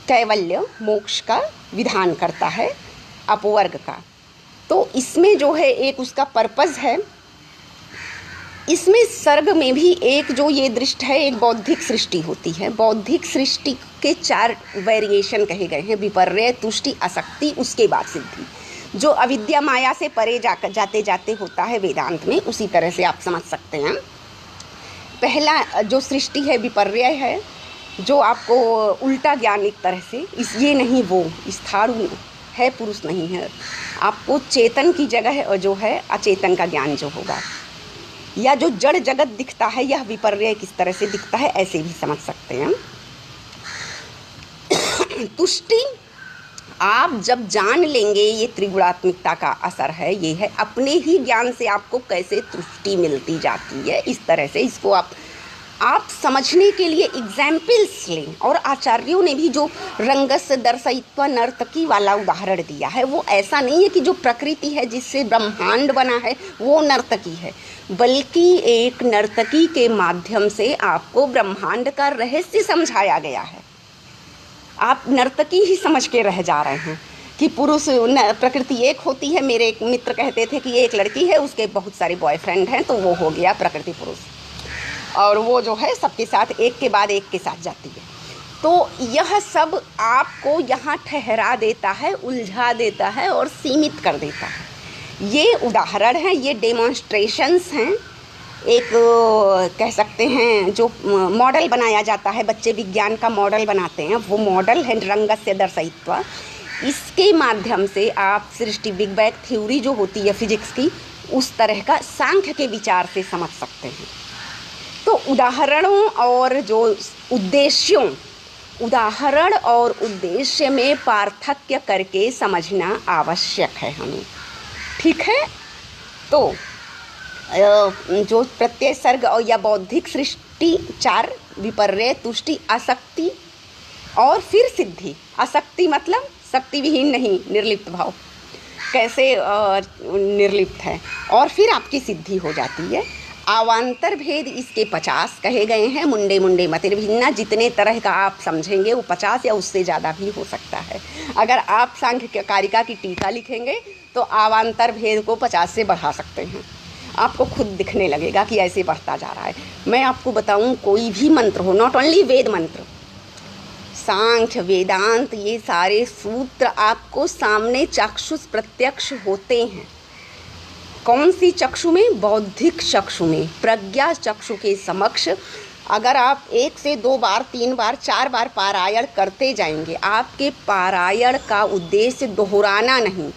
कैवल्य मोक्ष का विधान करता है, अपवर्ग का, तो इसमें जो है एक उसका पर्पज़ है। इसमें सर्ग में भी एक जो ये दृष्टि है, एक बौद्धिक सृष्टि होती है। बौद्धिक सृष्टि के 4 वेरिएशन कहे गए हैं, विपर्य, तुष्टि, आसक्ति, उसके बाद सिद्धि। जो अविद्या माया से परे जाते जाते होता है वेदांत में, उसी तरह से आप समझ सकते हैं। पहला जो सृष्टि है विपर्य है, जो आपको उल्टा ज्ञान एक तरह से, इस ये नहीं वो स्थाणु है, पुरुष नहीं है, आपको चेतन की जगह जो है अचेतन का ज्ञान जो होगा, या जो जड़ जगत दिखता है यह विपर्य किस तरह से दिखता है, ऐसे भी समझ सकते हैं। तुष्टि, आप जब जान लेंगे ये त्रिगुणात्मिकता का असर है, ये है अपने ही ज्ञान से आपको कैसे तुष्टि मिलती जाती है, इस तरह से इसको आप समझने के लिए एग्जाम्पल्स लें। और आचार्यों ने भी जो रंगस्य दर्शयित्वा नर्तकी वाला उदाहरण दिया है, वो ऐसा नहीं है कि जो प्रकृति है जिससे ब्रह्मांड बना है वो नर्तकी है, बल्कि एक नर्तकी के माध्यम से आपको ब्रह्मांड का रहस्य समझाया गया है। आप नर्तकी ही समझ के रह जा रहे हैं कि पुरुष प्रकृति एक होती है। मेरे एक मित्र कहते थे कि एक लड़की है, उसके बहुत सारे बॉयफ्रेंड हैं, तो वो हो गया प्रकृति पुरुष, और वो जो है सबके साथ एक के बाद एक के साथ जाती है। तो यह सब आपको यहाँ ठहरा देता है, उलझा देता है और सीमित कर देता है। ये उदाहरण हैं, ये डेमोन्स्ट्रेशंस हैं, एक कह सकते हैं जो मॉडल बनाया जाता है, बच्चे विज्ञान का मॉडल बनाते हैं, वो मॉडल है रंगस्य दर्शयित्वा। इसके माध्यम से आप सृष्टि बिग बैंग थ्योरी जो होती है फिजिक्स की, उस तरह का सांख्य के विचार से समझ सकते हैं। तो उदाहरणों और जो उद्देश्यों, उदाहरण और उद्देश्य में पार्थक्य करके समझना आवश्यक है हमें, ठीक है। तो जो प्रत्यय सर्ग और या बौद्धिक सृष्टि 4 विपर्य, तुष्टि, आसक्ति और फिर सिद्धि। आसक्ति मतलब शक्ति विहीन नहीं, निर्लिप्त भाव, कैसे निर्लिप्त है, और फिर आपकी सिद्धि हो जाती है। अवान्तर भेद इसके 50 कहे गए हैं, मुंडे मुंडे मतिर्भिन्ना, जितने तरह का आप समझेंगे वो 50 या उससे ज़्यादा भी हो सकता है। अगर आप सांख्य कारिका की टीका लिखेंगे तो अवान्तर भेद को 50 से बढ़ा सकते हैं, आपको खुद दिखने लगेगा कि ऐसे बढ़ता जा रहा है। मैं आपको बताऊं, कोई भी मंत्र हो, नॉट ओनली वेद मंत्र, सांख्य, वेदांत, ये सारे सूत्र आपको सामने चक्षुष प्रत्यक्ष होते हैं। कौन सी चक्षु में? बौद्धिक चक्षु में, प्रज्ञा चक्षु के समक्ष। अगर आप 1 से 2 बार, 3 बार, 4 बार पारायण करते जाएंगे, आपके पारायण का उद्देश्य दोहराना नहीं,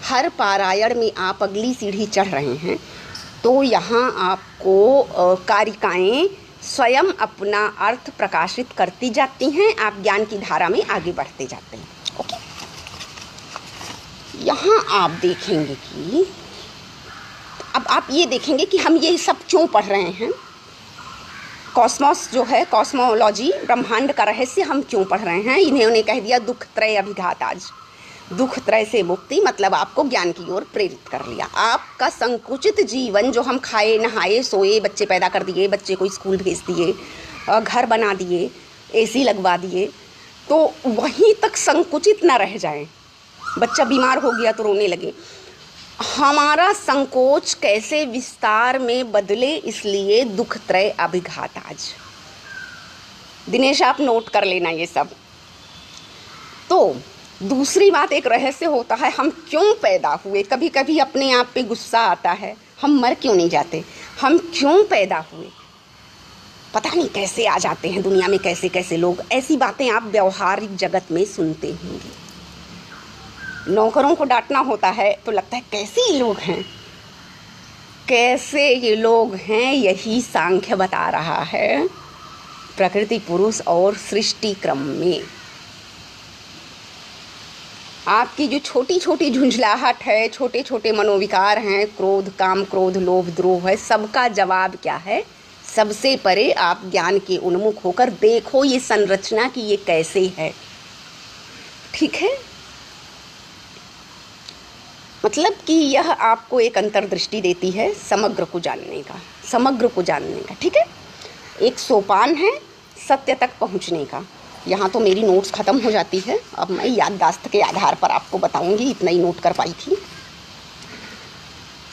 हर पारायण में आप अगली सीढ़ी चढ़ रहे हैं, तो यहाँ आपको कारिकाएँ स्वयं अपना अर्थ प्रकाशित करती जाती हैं, आप ज्ञान की धारा में आगे बढ़ते जाते हैं। ओके, यहाँ आप देखेंगे कि अब आप ये देखेंगे कि हम ये सब क्यों पढ़ रहे हैं। कॉस्मोस जो है, कॉस्मोलॉजी, ब्रह्मांड का रहस्य हम क्यों पढ़ रहे हैं। इन्होंने कह दिया दुख त्रय अभिघात, आज दुख त्रय से मुक्ति, मतलब आपको ज्ञान की ओर प्रेरित कर लिया। आपका संकुचित जीवन जो हम खाए नहाए सोए, बच्चे पैदा कर दिए, बच्चे को स्कूल भेज दिए, घर बना दिए, एसी लगवा दिए, तो वहीं तक संकुचित ना रह जाएं। बच्चा बीमार हो गया तो रोने लगे, हमारा संकोच कैसे विस्तार में बदले, इसलिए दुख त्रय अभिघात। आज दिनेश आप नोट कर लेना ये सब। तो दूसरी बात, एक रहस्य होता है, हम क्यों पैदा हुए। कभी कभी अपने आप पे गुस्सा आता है, हम मर क्यों नहीं जाते, हम क्यों पैदा हुए, पता नहीं कैसे आ जाते हैं दुनिया में, कैसे कैसे लोग। ऐसी बातें आप व्यवहारिक जगत में सुनते होंगे। नौकरों को डांटना होता है तो लगता है कैसे ये लोग हैं, कैसे ये लोग हैं। यही सांख्य बता रहा है प्रकृति पुरुष और सृष्टि क्रम में। आपकी जो छोटी छोटी झुंझलाहट है, छोटे छोटे मनोविकार हैं, क्रोध, काम, क्रोध, लोभ, द्रोह है, सबका जवाब क्या है। सबसे परे आप ज्ञान के उन्मुख होकर देखो ये संरचना कि ये कैसे है, ठीक है। मतलब कि यह आपको एक अंतर्दृष्टि देती है समग्र को जानने का, समग्र को जानने का, ठीक है। एक सोपान है सत्य तक पहुंचने का। यहाँ तो मेरी नोट्स ख़त्म हो जाती है, अब मैं याददाश्त के आधार पर आपको बताऊंगी, इतना ही नोट कर पाई थी।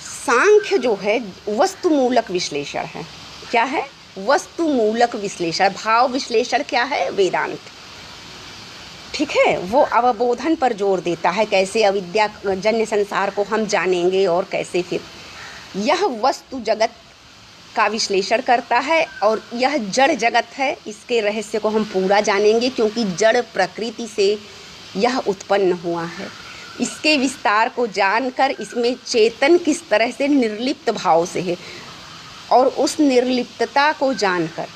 सांख्य जो है वस्तुमूलक विश्लेषण है। क्या है? वस्तुमूलक विश्लेषण। भाव विश्लेषण क्या है? वेदांत। ठीक है, वो अवबोधन पर जोर देता है, कैसे अविद्या जन्य संसार को हम जानेंगे और कैसे फिर यह वस्तु जगत का विश्लेषण करता है और यह जड़ जगत है, इसके रहस्य को हम पूरा जानेंगे क्योंकि जड़ प्रकृति से यह उत्पन्न हुआ है। इसके विस्तार को जानकर इसमें चेतन किस तरह से निर्लिप्त भाव से है और उस निर्लिप्तता को जानकर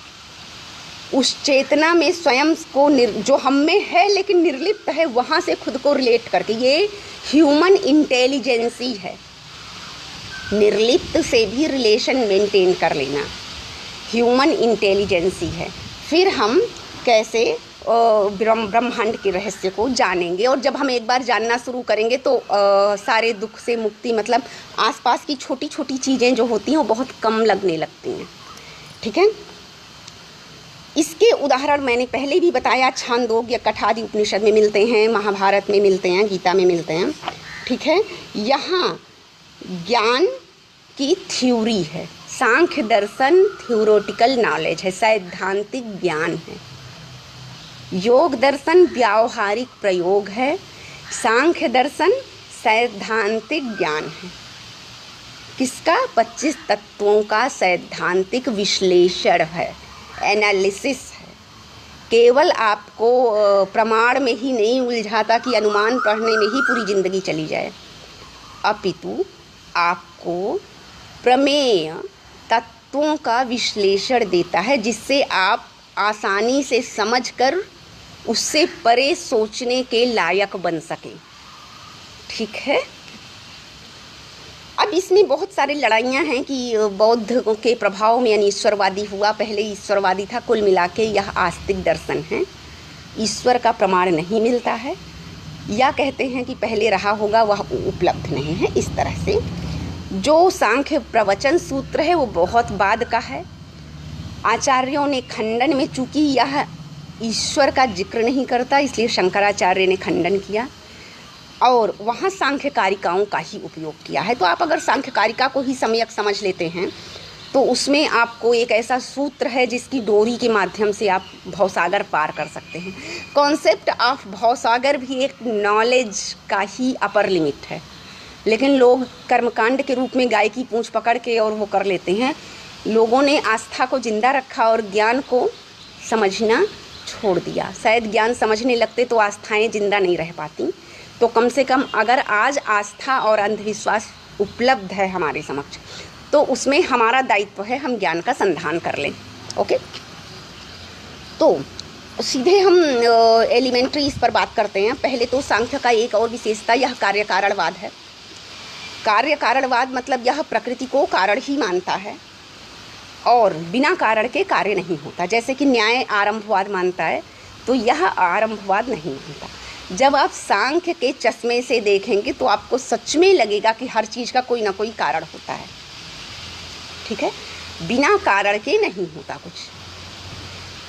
उस चेतना में स्वयं को जो हम में है लेकिन निर्लिप्त है, वहाँ से खुद को रिलेट करके, ये ह्यूमन इंटेलिजेंसी है। निर्लिप्त से भी रिलेशन मेंटेन कर लेना ह्यूमन इंटेलिजेंसी है। फिर हम कैसे ब्रह्मांड के रहस्य को जानेंगे और जब हम एक बार जानना शुरू करेंगे तो सारे दुख से मुक्ति, मतलब आसपास की छोटी छोटी चीज़ें जो होती हैं वो बहुत कम लगने लगती हैं। ठीक है, इसके उदाहरण मैंने पहले भी बताया, छांदोग्य कठादी उपनिषद में मिलते हैं, महाभारत में मिलते हैं, गीता में मिलते हैं। ठीक है, यहाँ ज्ञान की थ्योरी है, सांख्य दर्शन थ्योरेटिकल नॉलेज है, सैद्धांतिक ज्ञान है। योग दर्शन व्यावहारिक प्रयोग है, सांख्य दर्शन सैद्धांतिक ज्ञान है। किसका? 25 तत्वों का सैद्धांतिक विश्लेषण है, एनालिसिस है। केवल आपको प्रमाण में ही नहीं उलझाता कि अनुमान पढ़ने में ही पूरी ज़िंदगी चली जाए, अपितु आपको प्रमेय तत्वों का विश्लेषण देता है जिससे आप आसानी से समझकर उससे परे सोचने के लायक बन सकें। ठीक है, अब इसमें बहुत सारी लड़ाइयाँ हैं कि बौद्ध के प्रभाव में अनीश्वरवादी हुआ, पहले ईश्वरवादी था। कुल मिला के यह आस्तिक दर्शन है, ईश्वर का प्रमाण नहीं मिलता है, या कहते हैं कि पहले रहा होगा वह उपलब्ध नहीं है। इस तरह से जो सांख्य प्रवचन सूत्र है वो बहुत बाद का है। आचार्यों ने खंडन में, चूँकि यह ईश्वर का जिक्र नहीं करता इसलिए शंकराचार्य ने खंडन किया और वहाँ सांख्य कारिकाओं का ही उपयोग किया है। तो आप अगर सांख्य कारिका को ही सम्यक समझ लेते हैं तो उसमें आपको एक ऐसा सूत्र है जिसकी डोरी के माध्यम से आप भवसागर पार कर सकते हैं। कॉन्सेप्ट ऑफ भवसागर भी एक नॉलेज का ही अपर लिमिट है, लेकिन लोग कर्मकांड के रूप में गाय की पूंछ पकड़ के और वो कर लेते हैं। लोगों ने आस्था को जिंदा रखा और ज्ञान को समझना छोड़ दिया। शायद ज्ञान समझने लगते तो आस्थाएं जिंदा नहीं रह पाती। तो कम से कम अगर आज आस्था और अंधविश्वास उपलब्ध है हमारे समक्ष तो उसमें हमारा दायित्व है हम ज्ञान का संधान कर लें। ओके, तो सीधे हम एलिमेंट्री इस पर बात करते हैं। पहले तो सांख्य का एक और विशेषता यह कार्य कारणवाद है। कार्य कारणवाद मतलब यह प्रकृति को कारण ही मानता है और बिना कारण के कार्य नहीं होता। जैसे कि न्याय आरंभवाद मानता है तो यह आरंभवाद नहीं मानता। जब आप सांख्य के चश्मे से देखेंगे तो आपको सच में लगेगा कि हर चीज़ का कोई ना कोई कारण होता है। ठीक है, बिना कारण के नहीं होता कुछ।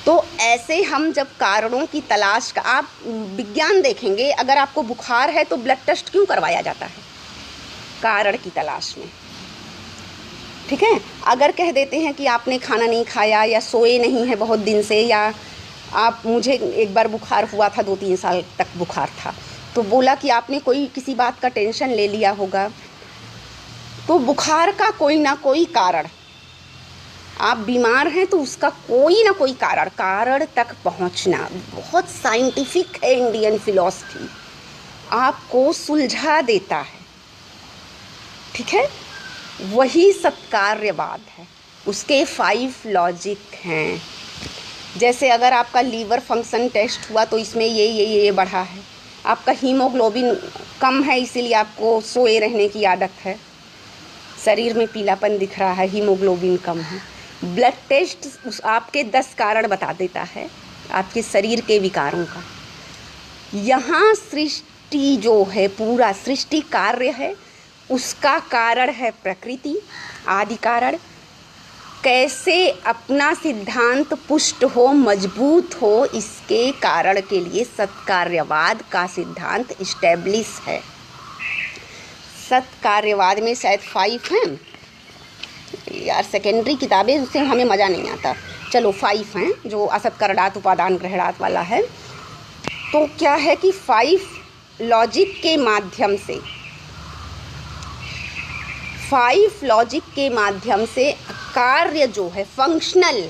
तो ऐसे हम जब कारणों की तलाश का, आप विज्ञान देखेंगे, अगर आपको बुखार है तो ब्लड टेस्ट क्यों करवाया जाता है? कारण की तलाश में। ठीक है, अगर कह देते हैं कि आपने खाना नहीं खाया या सोए नहीं है बहुत दिन से, या आप, मुझे एक बार बुखार हुआ था, 2-3 साल तक बुखार था, तो बोला कि आपने कोई किसी बात का टेंशन ले लिया होगा। तो बुखार का कोई ना कोई कारण, आप बीमार हैं तो उसका कोई ना कोई कारण तक पहुंचना बहुत साइंटिफिक है। इंडियन फिलॉसफी आपको सुलझा देता है। ठीक है, वही सत्कार्यवाद है। उसके 5 लॉजिक हैं। जैसे अगर आपका लीवर फंक्शन टेस्ट हुआ तो इसमें ये बढ़ा है, आपका हीमोग्लोबिन कम है इसीलिए आपको सोए रहने की आदत है, शरीर में पीलापन दिख रहा है, हीमोग्लोबिन कम है। ब्लड टेस्ट उस आपके 10 कारण बता देता है आपके शरीर के विकारों का। यहाँ सृष्टि जो है, पूरा सृष्टि कार्य है, उसका कारण है प्रकृति, आदि कारण। कैसे अपना सिद्धांत पुष्ट हो, मजबूत हो, इसके कारण के लिए सत्कार्यवाद का सिद्धांत इस्टेब्लिश है। सत्कार्यवाद में शायद 5 हैं यार, सेकेंडरी किताबें, उससे हमें मज़ा नहीं आता। चलो 5 हैं, जो असत करणात उपादान ग्रहणात वाला है। तो क्या है कि 5 लॉजिक के माध्यम से 5 लॉजिक के माध्यम से कार्य जो है फंक्शनल,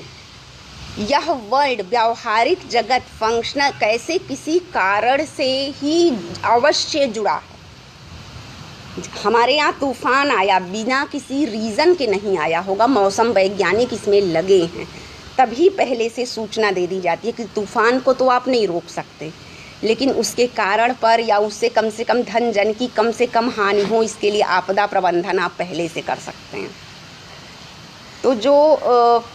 यह वर्ल्ड व्यावहारिक जगत फंक्शनल कैसे किसी कारण से ही अवश्य जुड़ा है। हमारे यहाँ तूफान आया बिना किसी रीज़न के नहीं आया होगा, मौसम वैज्ञानिक इसमें लगे हैं, तभी पहले से सूचना दे दी जाती है कि तूफान को तो आप नहीं रोक सकते, लेकिन उसके कारण पर या उससे कम से कम धन जन की कम से कम हानि हो, इसके लिए आपदा प्रबंधन आप पहले से कर सकते हैं। तो जो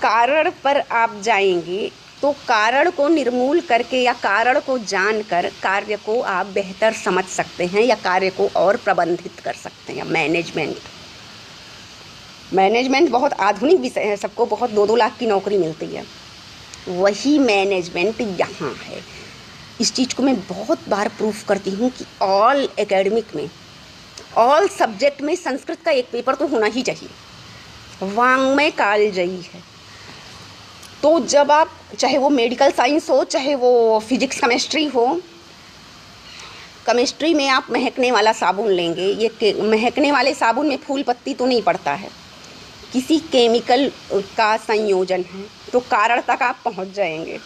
कारण पर आप जाएंगे तो कारण को निर्मूल करके या कारण को जानकर कार्य को आप बेहतर समझ सकते हैं या कार्य को और प्रबंधित कर सकते हैं। मैनेजमेंट बहुत आधुनिक विषय है, सबको बहुत 2-2 लाख की नौकरी मिलती है, वही मैनेजमेंट यहाँ है। इस चीज़ को मैं बहुत बार प्रूफ करती हूँ कि ऑल एकेडमिक में, ऑल सब्जेक्ट में संस्कृत का एक पेपर तो होना ही चाहिए, वाङ्मय कालजयी है। तो जब आप, चाहे वो मेडिकल साइंस हो, चाहे वो फिजिक्स केमिस्ट्री हो, केमिस्ट्री में आप महकने वाला साबुन लेंगे, ये महकने वाले साबुन में फूल पत्ती तो नहीं पड़ता है, किसी केमिकल का संयोजन है, तो कारण तक आप पहुंच जाएंगे।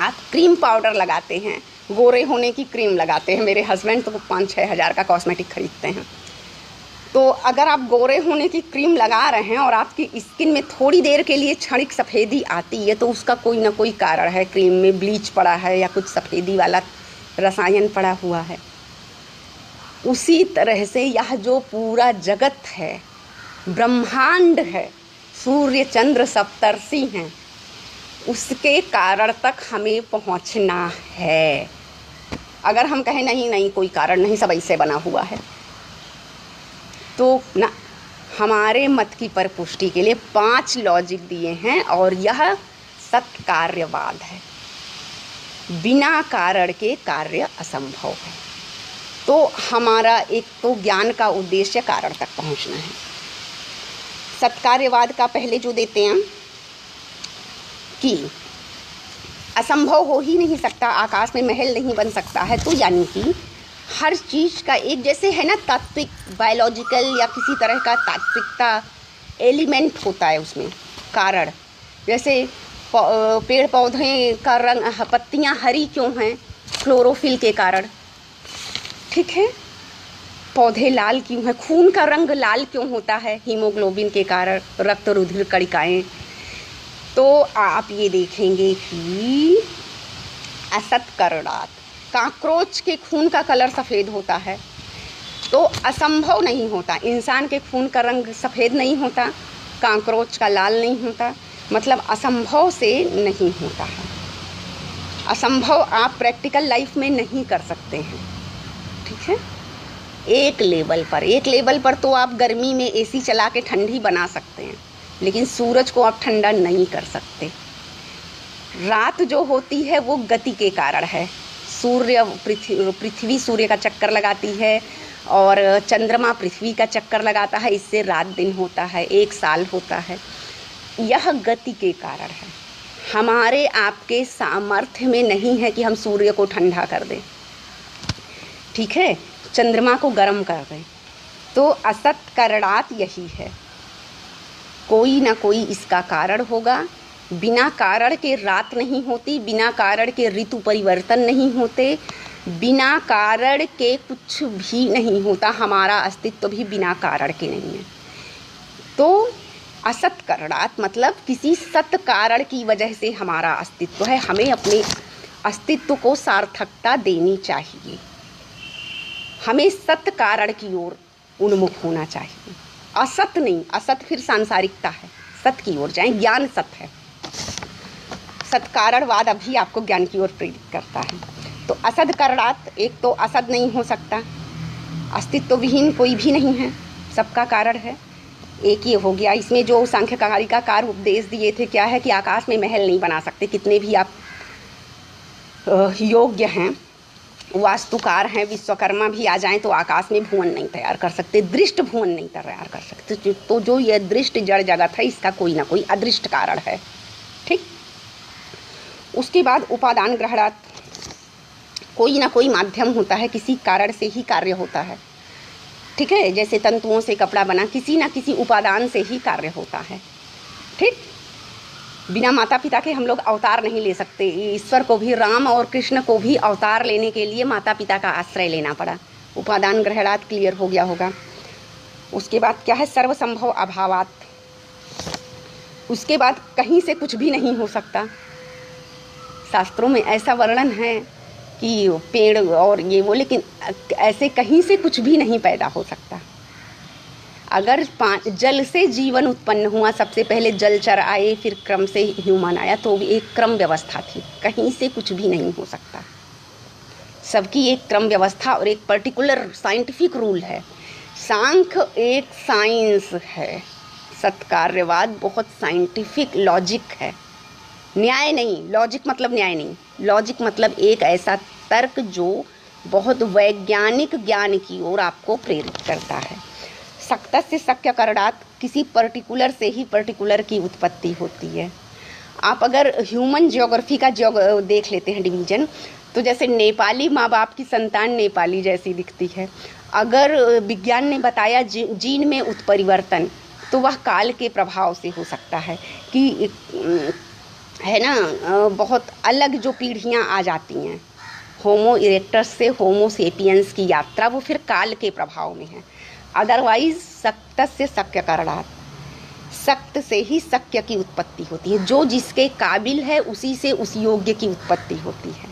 आप क्रीम पाउडर लगाते हैं, गोरे होने की क्रीम लगाते हैं, मेरे हस्बैंड तो 5-6 हज़ार का कॉस्मेटिक खरीदते हैं। तो अगर आप गोरे होने की क्रीम लगा रहे हैं और आपकी स्किन में थोड़ी देर के लिए क्षणिक सफ़ेदी आती है, तो उसका कोई ना कोई कारण है, क्रीम में ब्लीच पड़ा है या कुछ सफ़ेदी वाला रसायन पड़ा हुआ है। उसी तरह से यह जो पूरा जगत है, ब्रह्मांड है, सूर्य चंद्र सप्तर्षि हैं, उसके कारण तक हमें पहुंचना है। अगर हम कहें नहीं कोई कारण नहीं, सब ऐसे बना हुआ है, तो ना, हमारे मत की परपुष्टि के लिए 5 लॉजिक दिए हैं और यह सत्कार्यवाद है। बिना कारण के कार्य असंभव है। तो हमारा एक तो ज्ञान का उद्देश्य कारण तक पहुंचना है। सत्कार्यवाद का पहले जो देते हैं कि असंभव हो ही नहीं सकता, आकाश में महल नहीं बन सकता है, तो यानी कि हर चीज़ का एक जैसे है ना, तात्विक बायोलॉजिकल या किसी तरह का तात्विकता एलिमेंट होता है उसमें कारण। जैसे पेड़ पौधे का रंग, पत्तियां हरी क्यों हैं? क्लोरोफिल के कारण, ठीक है। पौधे लाल क्यों हैं? खून का रंग लाल क्यों होता है? हीमोग्लोबिन के कारण, रक्त रुधिर कणिकाएं। तो आप ये देखेंगे कि असत्करणात्, काकरोच के खून का कलर सफ़ेद होता है, तो असंभव नहीं होता। इंसान के खून का रंग सफ़ेद नहीं होता, काकरोच का लाल नहीं होता, मतलब असंभव से नहीं होता है। असंभव आप प्रैक्टिकल लाइफ में नहीं कर सकते हैं, ठीक है। एक लेवल पर तो आप गर्मी में एसी चला के ठंडी बना सकते हैं, लेकिन सूरज को आप ठंडा नहीं कर सकते। रात जो होती है वो गति के कारण है। पृथ्वी सूर्य का चक्कर लगाती है और चंद्रमा पृथ्वी का चक्कर लगाता है, इससे रात दिन होता है, 1 साल होता है। यह गति के कारण है। हमारे आपके सामर्थ्य में नहीं है कि हम सूर्य को ठंडा कर दें, ठीक है, चंद्रमा को गर्म कर दें। तो असत्करणात् यही है, कोई ना कोई इसका कारण होगा। बिना कारण के रात नहीं होती, बिना कारण के ऋतु परिवर्तन नहीं होते, बिना कारण के कुछ भी नहीं होता। हमारा अस्तित्व भी बिना कारण के नहीं है। तो असत्करणात् मतलब किसी सत कारण की वजह से हमारा अस्तित्व है। हमें अपने अस्तित्व को सार्थकता देनी चाहिए, हमें सत कारण की ओर उन्मुख होना चाहिए, असत नहीं। असत फिर सांसारिकता है, सत की ओर जाएं। ज्ञान सत है, सत्कारणवाद अभी आपको ज्ञान की ओर प्रेरित करता है। तो असत्करणात्, एक तो असत नहीं हो सकता, अस्तित्व विहीन कोई भी नहीं है, सबका कारण है। एक ये हो गया। इसमें जो सांख्यकारिका उपदेश दिए थे, क्या है कि आकाश में महल नहीं बना सकते, कितने भी आप योग्य हैं, वास्तुकार हैं, विश्वकर्मा भी आ जाएं तो आकाश में भुवन नहीं तैयार कर सकते, दृष्ट भुवन नहीं तैयार कर सकते। तो जो ये दृष्ट जड़ जगत है, इसका कोई ना कोई अदृष्ट कारण है, ठीक। उसके बाद उपादान ग्रहणात्, कोई ना कोई माध्यम होता है, किसी कारण से ही कार्य होता है। ठीक है, जैसे तंतुओं से कपड़ा बना, किसी ना किसी उपादान से ही कार्य होता है। ठीक, बिना माता पिता के हम लोग अवतार नहीं ले सकते। ईश्वर को भी, राम और कृष्ण को भी अवतार लेने के लिए माता पिता का आश्रय लेना पड़ा। उपादान ग्रहणात क्लियर हो गया होगा। उसके बाद क्या है, सर्वसंभव अभावात। उसके बाद कहीं से कुछ भी नहीं हो सकता। शास्त्रों में ऐसा वर्णन है कि पेड़ और ये वो, लेकिन ऐसे कहीं से कुछ भी नहीं पैदा हो सकता। अगर जल से जीवन उत्पन्न हुआ, सबसे पहले जलचर आए, फिर क्रम से ह्यूमन आया, तो भी एक क्रम व्यवस्था थी। कहीं से कुछ भी नहीं हो सकता। सबकी एक क्रम व्यवस्था और एक पर्टिकुलर साइंटिफिक रूल है। सांख्य एक साइंस है, सत्कार्यवाद बहुत साइंटिफिक लॉजिक है। न्याय नहीं, लॉजिक मतलब न्याय नहीं, लॉजिक मतलब एक ऐसा तर्क जो बहुत वैज्ञानिक ज्ञान की ओर आपको प्रेरित करता है। शक्त से शक्य करणात्, किसी पर्टिकुलर से ही पर्टिकुलर की उत्पत्ति होती है। आप अगर ह्यूमन जियोग्राफी का देख लेते हैं डिवीजन, तो जैसे नेपाली माँ बाप की संतान नेपाली जैसी दिखती है। अगर विज्ञान ने बताया जीन में उत्परिवर्तन, तो वह काल के प्रभाव से हो सकता है कि है ना, बहुत अलग जो पीढ़ियाँ आ जाती हैं, होमो इरेक्टस से होमो सेपियंस की यात्रा, वो फिर काल के प्रभाव में है। अदरवाइज शक्त से शक्य करणात्, शक्त से ही शक्य की उत्पत्ति होती है। जो जिसके काबिल है उसी से उस योग्य की उत्पत्ति होती है।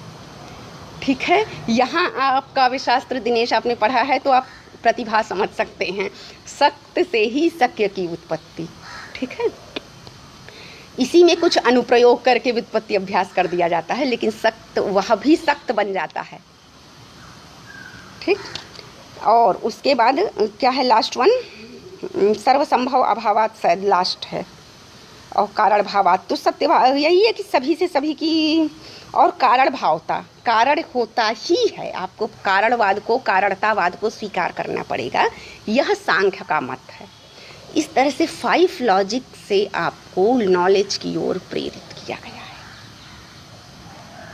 ठीक है, यहाँ आप काव्यशास्त्र दिनेश आपने पढ़ा है तो आप प्रतिभा समझ सकते हैं। शक्त से ही शक्य की उत्पत्ति। ठीक है, इसी में कुछ अनुप्रयोग करके व्युत्पत्ति अभ्यास कर दिया जाता है, लेकिन शक्त वह भी शक्त बन जाता है। ठीक, और उसके बाद क्या है, लास्ट वन, सर्वसंभव अभावात शायद लास्ट है, और कारण भावात। तो सत्य यही है कि सभी से सभी की, और कारण भावता, कारण होता ही है। आपको कारणवाद को, कारणतावाद को स्वीकार करना पड़ेगा। यह सांख्य का मत है। इस तरह से 5 लॉजिक से आपको नॉलेज की ओर प्रेरित किया गया है।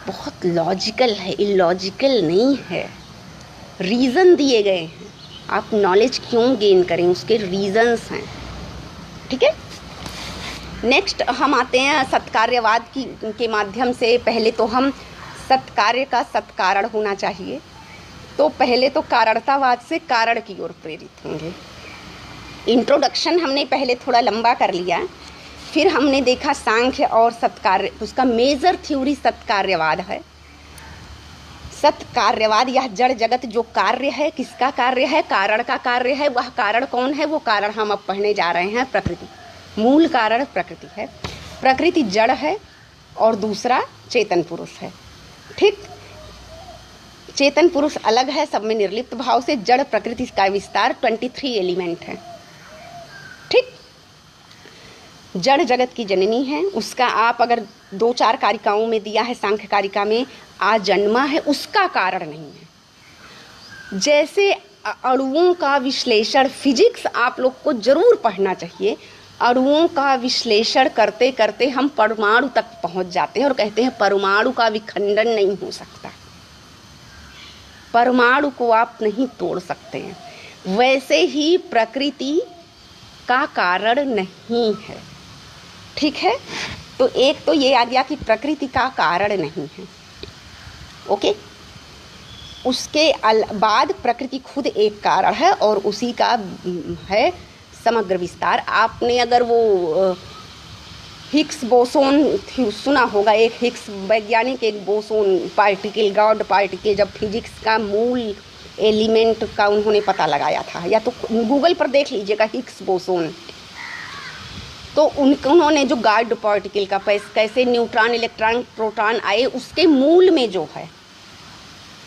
बहुत लॉजिकल है, इलॉजिकल नहीं है। रीज़न दिए गए हैं, आप नॉलेज क्यों गेन करें उसके रीज़न्स हैं। ठीक है, नेक्स्ट हम आते हैं सत्कार्यवाद के माध्यम से। पहले तो हम सत्कार्य का सत्कारण होना चाहिए, तो पहले तो कारणतावाद से कारण की ओर प्रेरित होंगे। इंट्रोडक्शन हमने पहले थोड़ा लंबा कर लिया, फिर हमने देखा सांख्य और सत्कार्य, उसका मेजर थ्योरी सत्कार्यवाद है। सत्कार्यवाद, यह जड़ जगत जो कार्य है, किसका कार्य है, कारण का कार्य है। वह कारण कौन है, वो कारण हम अब पढ़ने जा रहे हैं, प्रकृति। मूल कारण प्रकृति है, प्रकृति जड़ है और दूसरा चेतन पुरुष है। ठीक, चेतन पुरुष अलग है, सब में निर्लिप्त भाव से। जड़ प्रकृति का विस्तार 23 एलिमेंट है। ठीक, जड़ जगत की जननी है। उसका आप अगर 2-4 कारिकाओं में दिया है, सांख्य कारिका में आजन्मा है, उसका कारण नहीं है। जैसे अणुओं का विश्लेषण, फिजिक्स आप लोग को जरूर पढ़ना चाहिए। अणुओं का विश्लेषण करते करते हम परमाणु तक पहुंच जाते हैं और कहते हैं परमाणु का विखंडन नहीं हो सकता, परमाणु को आप नहीं तोड़ सकते हैं। वैसे ही प्रकृति का कारण नहीं है। ठीक है, तो एक तो ये आ गया कि प्रकृति का कारण नहीं है। ओके, उसके बाद प्रकृति खुद एक कारण है और उसी का है समग्र विस्तार। आपने अगर वो हिग्स बोसोन सुना होगा, एक हिग्स वैज्ञानिक एक बोसोन पार्टिकल, गॉड पार्टिकल, जब फिजिक्स का मूल एलिमेंट का उन्होंने पता लगाया था, या तो गूगल पर देख लीजिएगा हिग्स बोसोन। तो उन्होंने जो गॉड पार्टिकल का कैसे न्यूट्रॉन, इलेक्ट्रॉन, प्रोटॉन आए, उसके मूल में जो है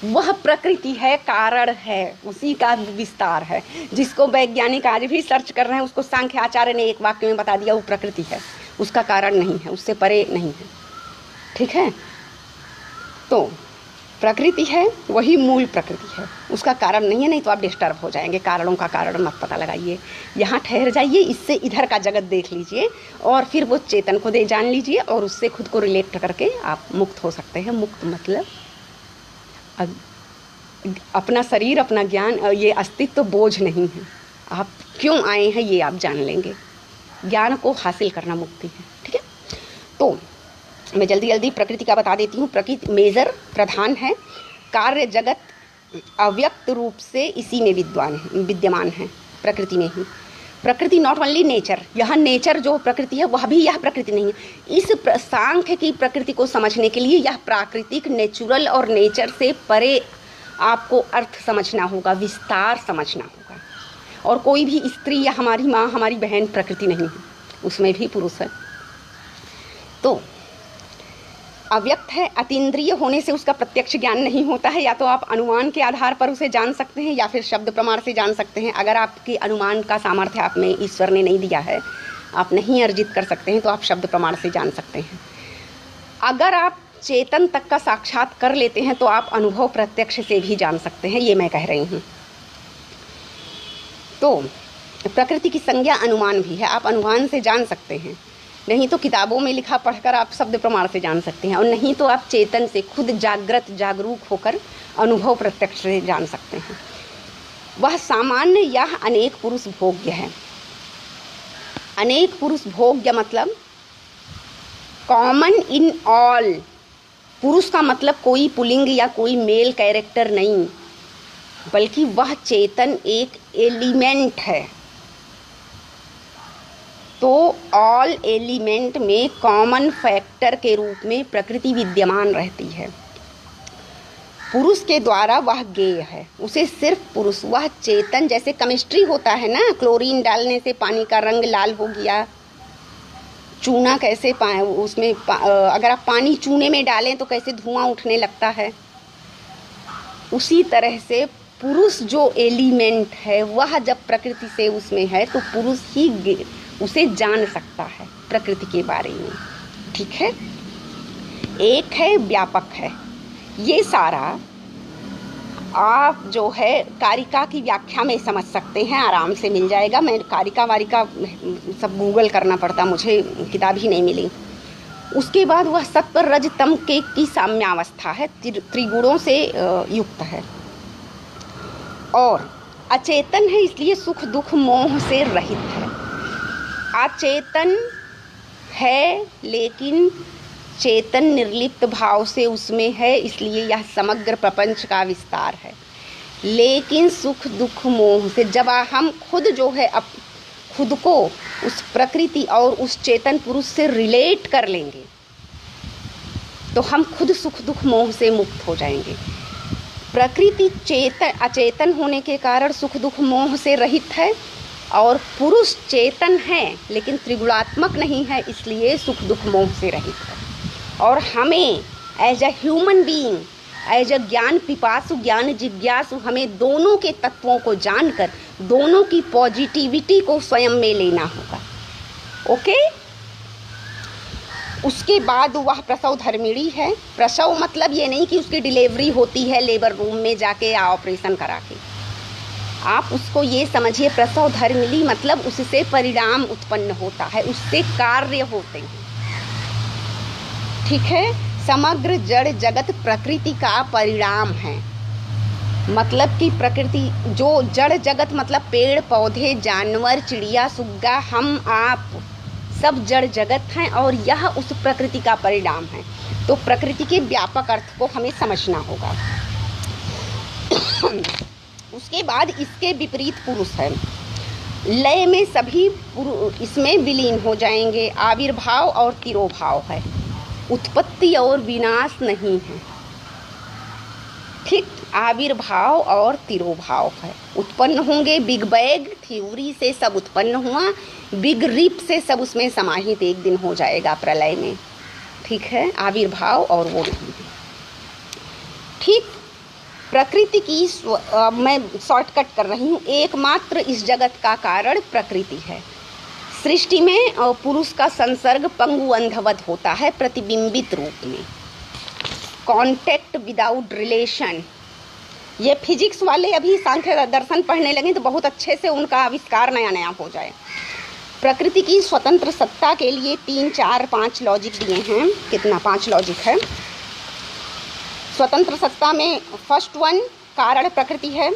वह प्रकृति है, कारण है, उसी का विस्तार है। जिसको वैज्ञानिक आज भी सर्च कर रहे हैं, उसको सांख्य आचार्य ने एक वाक्य में बता दिया, वो प्रकृति है, उसका कारण नहीं है, उससे परे नहीं है। ठीक है, तो प्रकृति है, वही मूल प्रकृति है, उसका कारण नहीं है। नहीं तो आप डिस्टर्ब हो जाएंगे, कारणों का कारण मत पता लगाइए, यहाँ ठहर जाइए, इससे इधर का जगत देख लीजिए और फिर वो चेतन को जान लीजिए और उससे खुद को रिलेट करके आप मुक्त हो सकते हैं। मुक्त मतलब अपना शरीर, अपना ज्ञान, ये अस्तित्व तो बोझ नहीं है। आप क्यों आए हैं ये आप जान लेंगे। ज्ञान को हासिल करना मुक्ति है। ठीक है, तो मैं जल्दी जल्दी प्रकृति का बता देती हूँ। प्रकृति मेजर प्रधान है, कार्य जगत अव्यक्त रूप से इसी में विद्यमान है, प्रकृति में ही। प्रकृति नॉट ओनली नेचर, यह नेचर जो प्रकृति है वह भी यह प्रकृति नहीं है। इस सांख्य की प्रकृति को समझने के लिए यह प्राकृतिक, नेचुरल और नेचर से परे आपको अर्थ समझना होगा, विस्तार समझना होगा। और कोई भी स्त्री या हमारी माँ, हमारी बहन प्रकृति नहीं है, उसमें भी पुरुष है। तो अव्यक्त है, अतीन्द्रिय होने से उसका प्रत्यक्ष ज्ञान नहीं होता है। या तो आप अनुमान के आधार पर उसे जान सकते हैं या फिर शब्द प्रमाण से जान सकते हैं। अगर आपके अनुमान का सामर्थ्य आप में ईश्वर ने नहीं दिया है, आप नहीं अर्जित कर सकते हैं, तो आप शब्द प्रमाण से जान सकते हैं। अगर आप चेतन तक का साक्षात कर लेते हैं तो आप अनुभव प्रत्यक्ष से भी जान सकते हैं, ये मैं कह रही हूँ। तो प्रकृति की संज्ञा अनुमान भी है, आप अनुमान से जान सकते हैं। नहीं तो किताबों में लिखा पढ़कर आप शब्द प्रमाण से जान सकते हैं, और नहीं तो आप चेतन से खुद जागरूक होकर अनुभव प्रत्यक्ष से जान सकते हैं। वह सामान्य या अनेक पुरुष भोग्य है। अनेक पुरुष भोग्य मतलब कॉमन इन ऑल। पुरुष का मतलब कोई पुल्लिंग या कोई मेल कैरेक्टर नहीं, बल्कि वह चेतन एक एलिमेंट है। तो ऑल एलिमेंट में कॉमन फैक्टर के रूप में प्रकृति विद्यमान रहती है। पुरुष के द्वारा वह ज्ञेय है, उसे सिर्फ पुरुष, वह चेतन, जैसे केमिस्ट्री होता है ना, क्लोरीन डालने से पानी का रंग लाल हो गया, चूना कैसे उसमें अगर आप पानी चूने में डालें तो कैसे धुआं उठने लगता है, उसी तरह से पुरुष जो एलिमेंट है वह जब प्रकृति से उसमें है तो पुरुष ही उसे जान सकता है प्रकृति के बारे में। ठीक है, एक है व्यापक है। ये सारा आप जो है कारिका की व्याख्या में समझ सकते हैं, आराम से मिल जाएगा। मैं कारिका वारिका सब गूगल करना पड़ता, मुझे किताब ही नहीं मिली। उसके बाद वह सत्व रज तम की साम्यावस्था है, त्रिगुणों से युक्त है और अचेतन है, इसलिए सुख दुख मोह से रहित है। अचेतन है लेकिन चेतन निर्लिप्त भाव से उसमें है, इसलिए यह समग्र प्रपंच का विस्तार है। लेकिन सुख दुख मोह से जब हम खुद जो है अब खुद को उस प्रकृति और उस चेतन पुरुष से रिलेट कर लेंगे तो हम खुद सुख दुख मोह से मुक्त हो जाएंगे। प्रकृति अचेतन होने के कारण सुख दुख मोह से रहित है और पुरुष चेतन है लेकिन त्रिगुणात्मक नहीं है, इसलिए सुख दुख मोह से रहित है। और हमें as a human being, as a ज्ञान पिपासु, ज्ञान जिज्ञासु, हमें दोनों के तत्वों को जानकर दोनों की पॉजिटिविटी को स्वयं में लेना होगा। ओके, उसके बाद वह प्रसव धर्मिणी है। प्रसव मतलब ये नहीं कि उसकी डिलीवरी होती है लेबर रूम में जाके या ऑपरेशन करा के, आप उसको ये समझिए, प्रसव धर्मिणी मतलब उससे परिणाम उत्पन्न होता है, उससे कार्य होते हैं। ठीक है, समग्र जड़ जगत प्रकृति का परिणाम है। मतलब कि प्रकृति जो जड़ जगत मतलब पेड़ पौधे जानवर चिड़िया सुग्गा हम आप सब जड़ जगत हैं और यह उस प्रकृति का परिणाम है। तो प्रकृति के व्यापक अर्थ को हमें समझना होगा। उसके बाद इसके विपरीत पुरुष है। लय में सभी इसमें विलीन हो जाएंगे। आविर्भाव और तिरोभाव है, उत्पत्ति और विनाश नहीं है। ठीक, आविर्भाव और तिरोभाव है। उत्पन्न होंगे, बिग बैंग थ्योरी से सब उत्पन्न हुआ, बिग रिप से सब उसमें समाहित एक दिन हो जाएगा प्रलय में। ठीक है, आविर्भाव और वो नहीं है। ठीक, प्रकृति की मैं शॉर्टकट कर रही हूँ, एकमात्र इस जगत का कारण प्रकृति है। सृष्टि में पुरुष का संसर्ग पंगु अंधवत होता है प्रतिबिंबित रूप में, कॉन्टैक्ट विदाउट रिलेशन। ये फिजिक्स वाले अभी सांख्य दर्शन पढ़ने लगे तो बहुत अच्छे से उनका आविष्कार नया नया हो जाए। प्रकृति की स्वतंत्र सत्ता के लिए 3 4 5 लॉजिक दिए हैं। कितना? 5 लॉजिक है। स्वतंत्र सत्ता में फर्स्ट वन कारण प्रकृति है,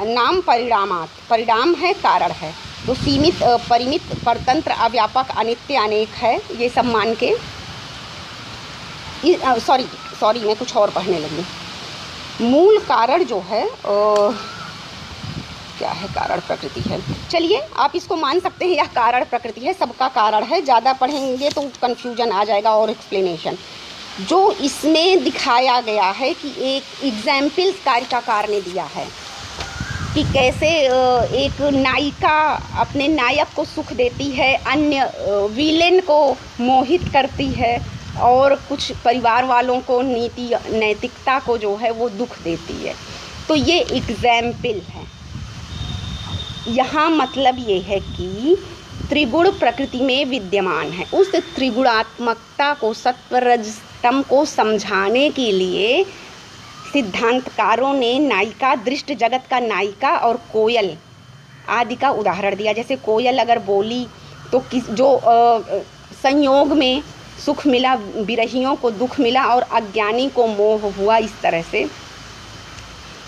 नाम परिणामात, परिणाम है कारण है, तो सीमित परिमित परतंत्र अव्यापक अनित्य अनेक है, ये सब मान के सॉरी मैं कुछ और पढ़ने लगी। मूल कारण जो है क्या है, कारण प्रकृति है। चलिए आप इसको मान सकते हैं, यह कारण प्रकृति है, सबका कारण है। ज़्यादा पढ़ेंगे तो कन्फ्यूजन आ जाएगा और एक्सप्लेनेशन जो इसमें दिखाया गया है कि एक एग्जाम्पल्स कारिकाकार ने दिया है कि कैसे एक नायिका अपने नायक को सुख देती है, अन्य विलेन को मोहित करती है और कुछ परिवार वालों को नीति नैतिकता को जो है वो दुख देती है। तो ये एग्जाम्पल है। यहाँ मतलब ये है कि त्रिगुण प्रकृति में विद्यमान है। उस त्रिगुणात्मकता को, सत्व रज तम को समझाने के लिए सिद्धांतकारों ने नायिका, दृष्ट जगत का नायिका और कोयल आदि का उदाहरण दिया। जैसे कोयल अगर बोली तो जो संयोग में सुख मिला, विरहियों को दुख मिला और अज्ञानी को मोह हुआ। इस तरह से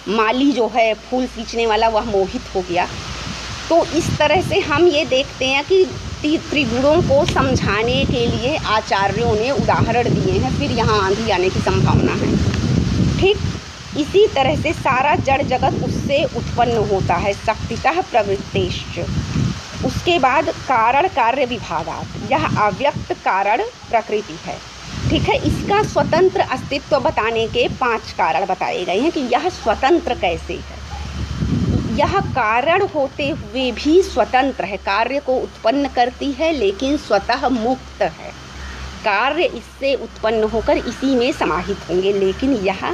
माली जो है फूल सींचने वाला, वह मोहित हो गया। तो इस तरह से हम ये देखते हैं कि त्रिगुणों को समझाने के लिए आचार्यों ने उदाहरण दिए हैं। फिर यहाँ आंधी आने की संभावना है। ठीक इसी तरह से सारा जड़ जगत उससे उत्पन्न होता है, शक्तितः प्रवृत्तेश्च। उसके बाद कारण कार्य विभागात, यह अव्यक्त कारण प्रकृति है। ठीक है, इसका स्वतंत्र अस्तित्व बताने के 5 कारण बताए गए हैं कि यह स्वतंत्र कैसे है। यह कारण होते हुए भी स्वतंत्र है, कार्य को उत्पन्न करती है लेकिन स्वतः मुक्त है। कार्य इससे उत्पन्न होकर इसी में समाहित होंगे, लेकिन यह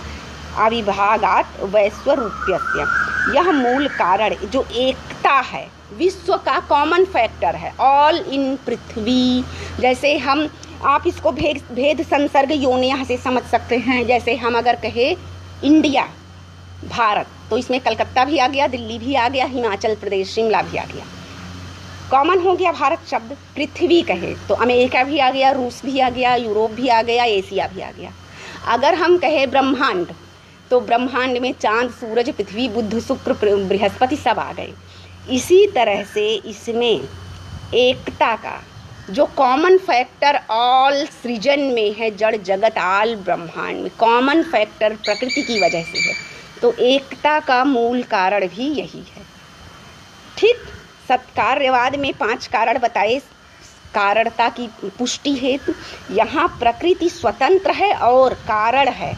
अविभागात वैश्वरूप्यस्य, यह मूल कारण जो एकता है, विश्व का कॉमन फैक्टर है, ऑल इन पृथ्वी। जैसे हम आप इसको भेद संसर्ग योनिया से समझ सकते हैं। जैसे हम अगर कहे इंडिया, भारत, तो इसमें कलकत्ता भी आ गया, दिल्ली भी आ गया, हिमाचल प्रदेश, शिमला भी आ गया, कॉमन हो गया भारत शब्द। पृथ्वी कहे तो अमेरिका भी आ गया, रूस भी आ गया, यूरोप भी आ गया, एशिया भी आ गया। अगर हम कहे ब्रह्मांड तो ब्रह्मांड में चांद, सूरज, पृथ्वी, बुध, शुक्र, बृहस्पति सब आ गए। इसी तरह से इसमें एकता का जो कॉमन फैक्टर ऑल सृजन में है, जड़ जगत आल ब्रह्मांड में कॉमन फैक्टर प्रकृति की वजह से है। तो एकता का मूल कारण भी यही है। ठीक, सत्कार्यवाद में 5 कारण बताए कारणता की पुष्टि हेतु। यहाँ प्रकृति स्वतंत्र है और कारण है,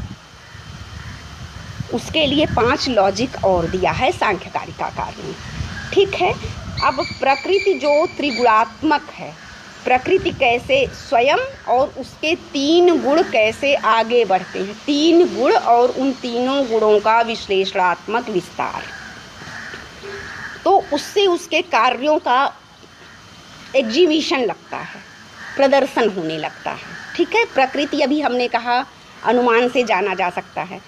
उसके लिए 5 लॉजिक और दिया है सांख्य कारिकाकार ने। ठीक है, अब प्रकृति जो त्रिगुणात्मक है, प्रकृति कैसे स्वयं और उसके 3 गुण कैसे आगे बढ़ते हैं, 3 गुण और उन तीनों गुणों का विश्लेषणात्मक विस्तार, तो उससे उसके कार्यों का एग्जीबिशन लगता है, प्रदर्शन होने लगता है। ठीक है, प्रकृति अभी हमने कहा अनुमान से जाना जा सकता है,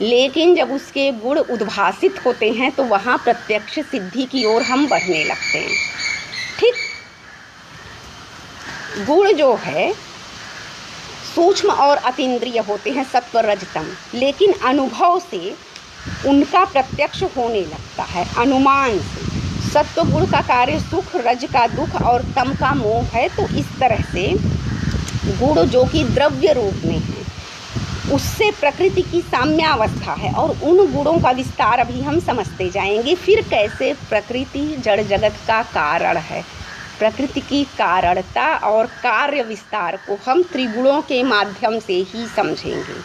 लेकिन जब उसके गुण उद्भासित होते हैं तो वहाँ प्रत्यक्ष सिद्धि की ओर हम बढ़ने लगते हैं। ठीक, गुण जो है सूक्ष्म और अतीन्द्रिय होते हैं, सत्व रजतम, लेकिन अनुभव से उनका प्रत्यक्ष होने लगता है, अनुमान से। सत्व गुण का कार्य सुख, रज का दुख और तम का मोह है। तो इस तरह से गुण जो कि द्रव्य रूप में है, उससे प्रकृति की साम्यावस्था है और उन गुणों का विस्तार अभी हम समझते जाएंगे। फिर कैसे प्रकृति जड़ जगत का कारण है, प्रकृति की कारणता और कार्य विस्तार को हम त्रिगुणों के माध्यम से ही समझेंगे।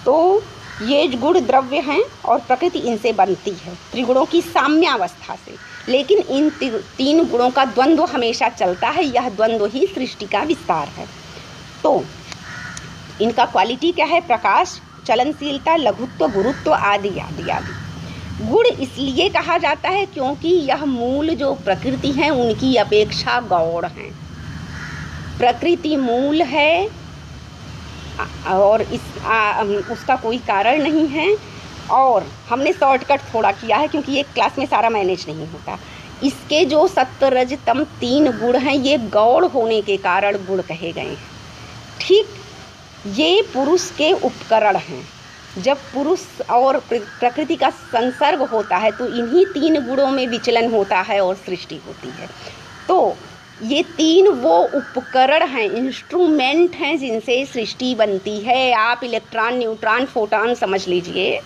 तो ये गुण द्रव्य हैं और प्रकृति इनसे बनती है, त्रिगुणों की साम्यावस्था से। लेकिन इन 3 गुणों का द्वंद्व हमेशा चलता है, यह द्वंद्व ही सृष्टि का विस्तार है। तो इनका क्वालिटी क्या है, प्रकाश, चलनशीलता, लघुत्व, गुरुत्व आदि आदि आदि। गुण इसलिए कहा जाता है क्योंकि यह मूल जो प्रकृति है उनकी अपेक्षा गौण है। प्रकृति मूल है और उसका कोई कारण नहीं है। और हमने शॉर्टकट थोड़ा किया है क्योंकि एक क्लास में सारा मैनेज नहीं होता। इसके जो सत्व रज तम 3 गुण हैं, ये गौण होने के कारण गुण कहे गए हैं। ठीक, ये पुरुष के उपकरण हैं। जब पुरुष और प्रकृति का संसर्ग होता है तो इन्हीं 3 गुणों में विचलन होता है और सृष्टि होती है। तो ये 3 वो उपकरण हैं, इंस्ट्रूमेंट हैं जिनसे सृष्टि बनती है। आप इलेक्ट्रॉन, न्यूट्रॉन, फोटॉन समझ लीजिए,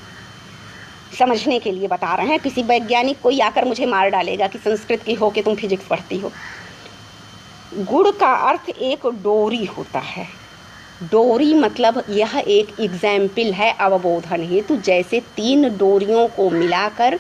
समझने के लिए बता रहे हैं। किसी वैज्ञानिक कोई आकर मुझे मार डालेगा कि संस्कृत की हो कि तुम फिजिक्स पढ़ती हो। गुण का अर्थ एक डोरी होता है। डोरी मतलब यह एक एग्जाम्पल है अवबोधन हेतु। जैसे 3 डोरियों को मिलाकर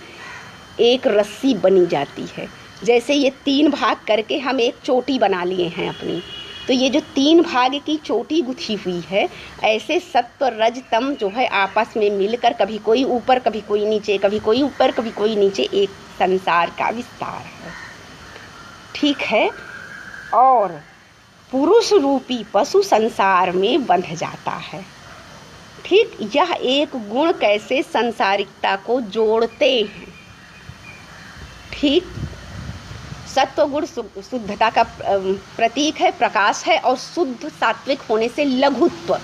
एक रस्सी बनी जाती है, जैसे ये 3 भाग करके हम एक चोटी बना लिए हैं अपनी, तो ये जो 3 भाग की चोटी गुथी हुई है, ऐसे सत्व रज तम जो है आपस में मिलकर कभी कोई ऊपर कभी कोई नीचे, कभी कोई ऊपर कभी कोई नीचे, एक संसार का विस्तार है। ठीक है। और पुरुष रूपी पशु संसार में बंध जाता है। ठीक, यह एक गुण कैसे संसारिकता को जोड़ते हैं। ठीक, सत्व गुण शुद्धता का प्रतीक है, प्रकाश है, और शुद्ध सात्विक होने से लघुत्व,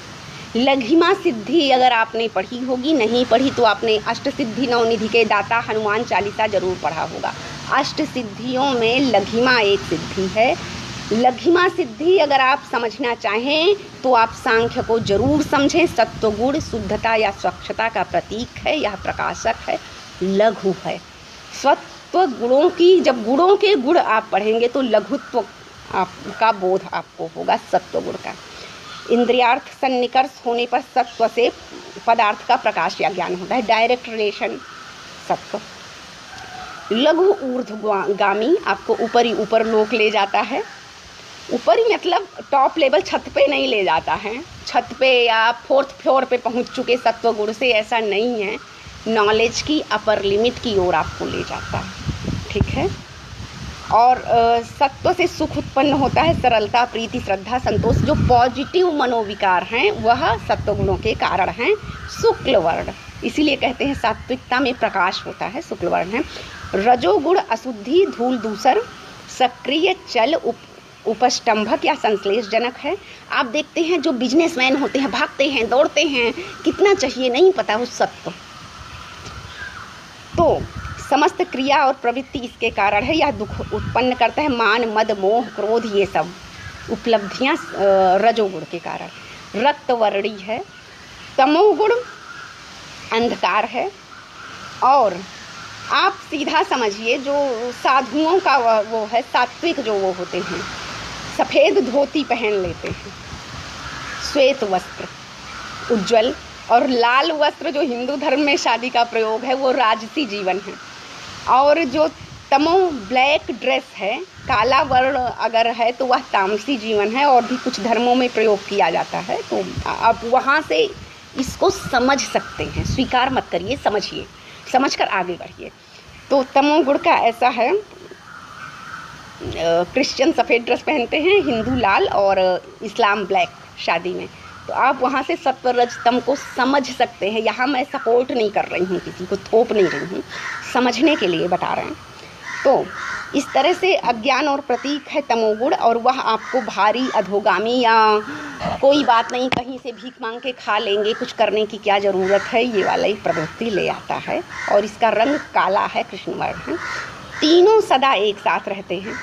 लघिमा सिद्धि अगर आपने पढ़ी होगी, नहीं पढ़ी तो आपने अष्ट सिद्धि नवनिधि के दाता हनुमान चालीसा जरूर पढ़ा होगा। अष्ट सिद्धियों में लघिमा एक सिद्धि है। लघिमा सिद्धि अगर आप समझना चाहें तो आप सांख्य को जरूर समझें। सत्वगुण शुद्धता या स्वच्छता का प्रतीक है, यह प्रकाशक है, लघु है। सत्व गुणों की, जब गुणों के गुण आप पढ़ेंगे तो लघुत्व आपका बोध आपको होगा सत्व गुण का। इंद्रियार्थ सन्निकर्ष होने पर सत्व से पदार्थ का प्रकाश या ज्ञान होता है, डायरेक्ट रिलेशन सत्व। लघु ऊर्ध्वगामी आपको ऊपर ही ऊपर लोक ले जाता है। ऊपर ही मतलब टॉप लेवल, छत पे नहीं ले जाता है, छत पे या 4th फ्लोर पे पहुंच चुके सत्व गुण से, ऐसा नहीं है। नॉलेज की अपर लिमिट की ओर आपको ले जाता है। ठीक है। और सत्व से सुख उत्पन्न होता है, सरलता, प्रीति, श्रद्धा, संतोष, जो पॉजिटिव मनोविकार हैं वह सत्व गुणों के कारण हैं। शुक्ल वर्ण, इसीलिए कहते हैं सात्विकता में प्रकाश होता है, शुक्ल वर्ण है। रजोगुण अशुद्धि, धूल धूसर, सक्रिय, चल, उपष्टंभक या संश्लेषजनक है। आप देखते हैं जो बिजनेसमैन होते हैं, भागते हैं, दौड़ते हैं, कितना चाहिए नहीं पता, उस सत्व। तो समस्त क्रिया और प्रवृत्ति इसके कारण है। यह दुख उत्पन्न करता है, मान, मद, मोह, क्रोध, ये सब उपलब्धियां रजोगुण के कारण। रक्तवर्णी है। तमोगुण अंधकार है। और आप सीधा समझिए जो साधुओं का वो है सात्विक, जो वो होते हैं सफ़ेद धोती पहन लेते हैं, श्वेत वस्त्र उज्जवल, और लाल वस्त्र जो हिंदू धर्म में शादी का प्रयोग है वो राजसी जीवन है। और जो तमो ब्लैक ड्रेस है, काला वर्ण अगर है तो वह तामसी जीवन है, और भी कुछ धर्मों में प्रयोग किया जाता है। तो आप वहाँ से इसको समझ सकते हैं, स्वीकार मत करिए, समझिए, समझकर आगे बढ़िए। तो तमोगुण का ऐसा है, क्रिश्चियन सफ़ेद ड्रेस पहनते हैं, हिंदू लाल, और इस्लाम ब्लैक शादी में। तो आप वहाँ से सत्व रज तम को समझ सकते हैं। यहाँ मैं सपोर्ट नहीं कर रही हूँ, किसी को थोप नहीं रही हूँ, समझने के लिए बता रहे हैं। तो इस तरह से अज्ञान और प्रतीक है तमोगुण, और वह आपको भारी, अधोगामी, या कोई बात नहीं कहीं से भीख मांग के खा लेंगे, कुछ करने की क्या ज़रूरत है, ये वाला ही प्रवृत्ति ले आता है। और इसका रंग काला है, कृष्ण वर्ण है। तीनों सदा एक साथ रहते हैं।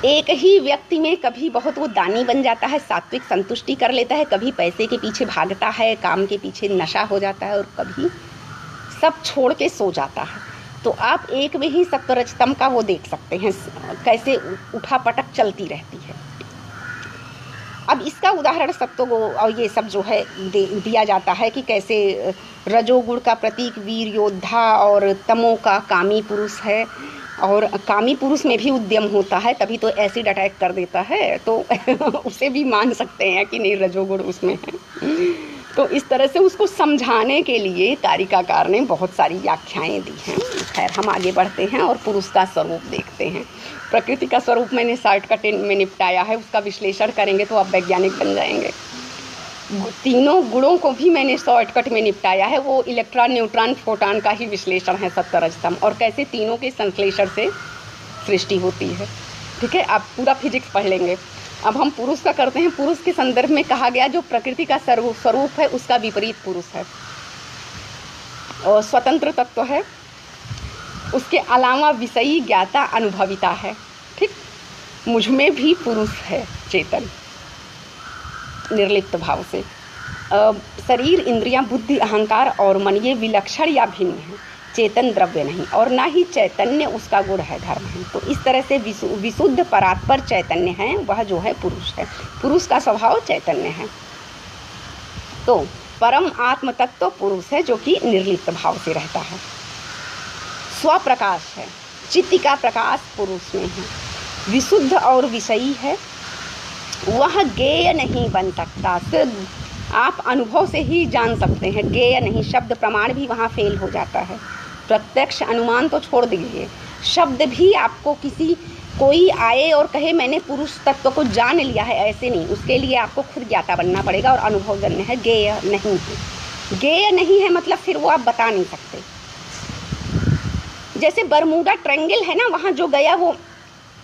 एक ही व्यक्ति में कभी बहुत वो दानी बन जाता है, सात्विक संतुष्टि कर लेता है, कभी पैसे के पीछे भागता है, काम के पीछे नशा हो जाता है, और कभी सब छोड़ के सो जाता है। तो आप एक में ही सत्वरजतम का वो देख सकते हैं, कैसे उठापटक चलती रहती है। अब इसका उदाहरण सत्व और ये सब जो है दिया जाता है कि कैसे रजोगुण का प्रतीक वीर योद्धा, और तमो का कामी पुरुष है, और कामी पुरुष में भी उद्यम होता है, तभी तो एसिड अटैक कर देता है, तो उसे भी मान सकते हैं कि नहीं रजोगुण उसमें है। तो इस तरह से उसको समझाने के लिए कारिकाकार ने बहुत सारी व्याख्याएं दी हैं। खैर, हम आगे बढ़ते हैं और पुरुष का स्वरूप देखते हैं। प्रकृति का स्वरूप मैंने शॉर्टकट में निपटाया है, उसका विश्लेषण करेंगे तो आप वैज्ञानिक बन जाएंगे। तीनों गुणों को भी मैंने शॉर्टकट में निपटाया है, वो इलेक्ट्रॉन, न्यूट्रॉन, फोटॉन का ही विश्लेषण है सत्व रजतम, और कैसे तीनों के संश्लेषण से सृष्टि होती है। ठीक है, आप पूरा फिजिक्स पढ़ लेंगे। अब हम पुरुष का करते हैं। पुरुष के संदर्भ में कहा गया जो प्रकृति का स्वरूप है उसका विपरीत पुरुष है और स्वतंत्र तत्व है, उसके अलावा विषयी ज्ञाता अनुभविता है। ठीक, मुझ में भी पुरुष है चेतन निर्लिप्त भाव से। शरीर, इंद्रियां, बुद्धि, अहंकार और मन ये विलक्षण या भिन्न है, चेतन द्रव्य नहीं और ना ही चैतन्य उसका गुण है, धर्म है। तो इस तरह से विशुद्ध परात्पर चैतन्य है, वह जो है पुरुष है। पुरुष का स्वभाव चैतन्य है। तो परम आत्म तत्व पुरुष है जो कि निर्लिप्त भाव से रहता है, स्वप्रकाश है, चित्त का प्रकाश पुरुष में है, विशुद्ध और विषयी है, वह ज्ञेय नहीं बन सकता। सिर्फ आप अनुभव से ही जान सकते हैं, ज्ञेय नहीं। शब्द प्रमाण भी वहाँ फेल हो जाता है। प्रत्यक्ष अनुमान तो छोड़ दीजिए, शब्द भी आपको कोई आए और कहे मैंने पुरुष तत्व को जान लिया है, ऐसे नहीं। उसके लिए आपको खुद ज्ञाता बनना पड़ेगा और अनुभवजन्य है, ज्ञेय नहीं है। ज्ञेय नहीं है मतलब फिर वो आप बता नहीं सकते। जैसे बरमूडा ट्रायंगल है ना, वहाँ जो गया वो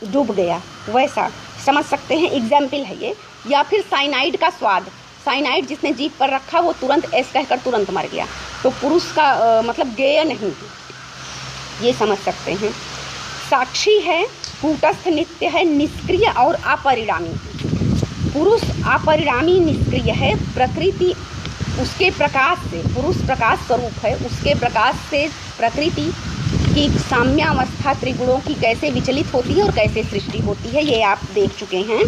डूब गया, वैसा समझ सकते हैं, एग्जाम्पल है ये। या फिर साइनाइड का स्वाद, साइनाइड जिसने जीभ पर रखा वो तुरंत ऐस कहकर तुरंत मर गया। तो पुरुष का मतलब ज्ञेय नहीं है, ये समझ सकते हैं। साक्षी है, कूटस्थ, नित्य है, निष्क्रिय और अपरिणामी। पुरुष अपरिणामी निष्क्रिय है। प्रकृति उसके प्रकाश से, पुरुष प्रकाश स्वरूप है, उसके प्रकाश से प्रकृति की साम्यावस्था त्रिगुणों की कैसे विचलित होती है और कैसे सृष्टि होती है, ये आप देख चुके हैं।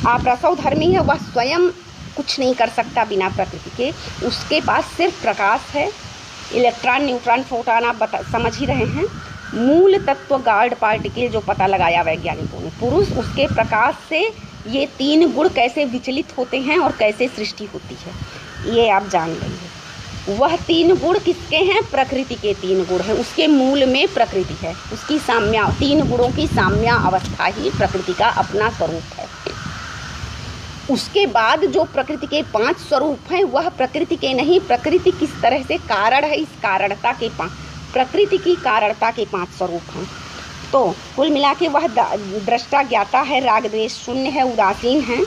आप रसोधर्मी है, वह स्वयं कुछ नहीं कर सकता बिना प्रकृति के। उसके पास सिर्फ प्रकाश है, इलेक्ट्रॉन, न्यूट्रॉन, प्रोटॉन, आप समझ ही रहे हैं। मूल तत्व गॉड पार्टिकल जो पता लगाया वैज्ञानिकों ने। पुरुष उसके प्रकाश से ये तीन गुण कैसे विचलित होते हैं और कैसे सृष्टि होती है, ये आप जान लेंगे। वह तीन गुण किसके हैं? प्रकृति के तीन गुण हैं। उसके मूल में प्रकृति है, उसकी साम्या, तीन गुणों की साम्या अवस्था ही प्रकृति का अपना स्वरूप है। उसके बाद जो प्रकृति के 5 स्वरूप हैं वह प्रकृति के नहीं, प्रकृति किस तरह से कारण है, इस कारणता के प्रकृति की कारणता के 5 स्वरूप हैं। तो कुल मिला के वह दृष्टा ज्ञाता है, राग द्वेष शून्य है, उदासीन है,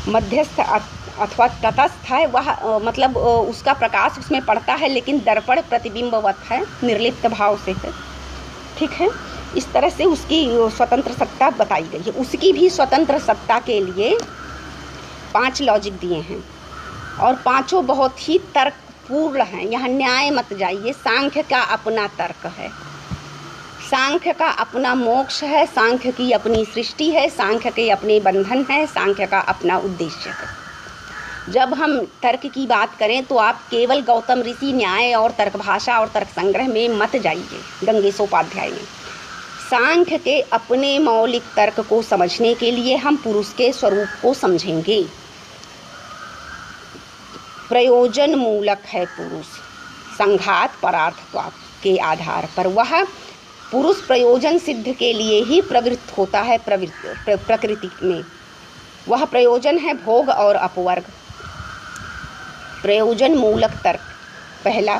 मध्यस्थ अथवा तटस्थ है। वह मतलब उसका प्रकाश उसमें पड़ता है लेकिन दर्पण प्रतिबिंबवत है, निर्लिप्त भाव से है। ठीक है, इस तरह से उसकी स्वतंत्र सत्ता बताई गई है। उसकी भी स्वतंत्र सत्ता के लिए 5 लॉजिक दिए हैं और पांचों बहुत ही तर्कपूर्ण हैं। यहाँ न्याय मत जाइए। सांख्य का अपना तर्क है, सांख्य का अपना मोक्ष है, सांख्य की अपनी सृष्टि है, सांख्य के अपने बंधन है, सांख्य का अपना उद्देश्य है। जब हम तर्क की बात करें तो आप केवल गौतम ऋषि न्याय और तर्क भाषा और तर्क संग्रह में मत जाइए, गंगेशोपाध्याय में। सांख्य के अपने मौलिक तर्क को समझने के लिए हम पुरुष के स्वरूप को समझेंगे। प्रयोजन मूलक है पुरुष, संघात परार्थत्व के आधार पर। वह पुरुष प्रयोजन सिद्ध के लिए ही प्रवृत्त होता है। प्रकृति में वह प्रयोजन है भोग और अपवर्ग। प्रयोजन मूलक तर्क पहला,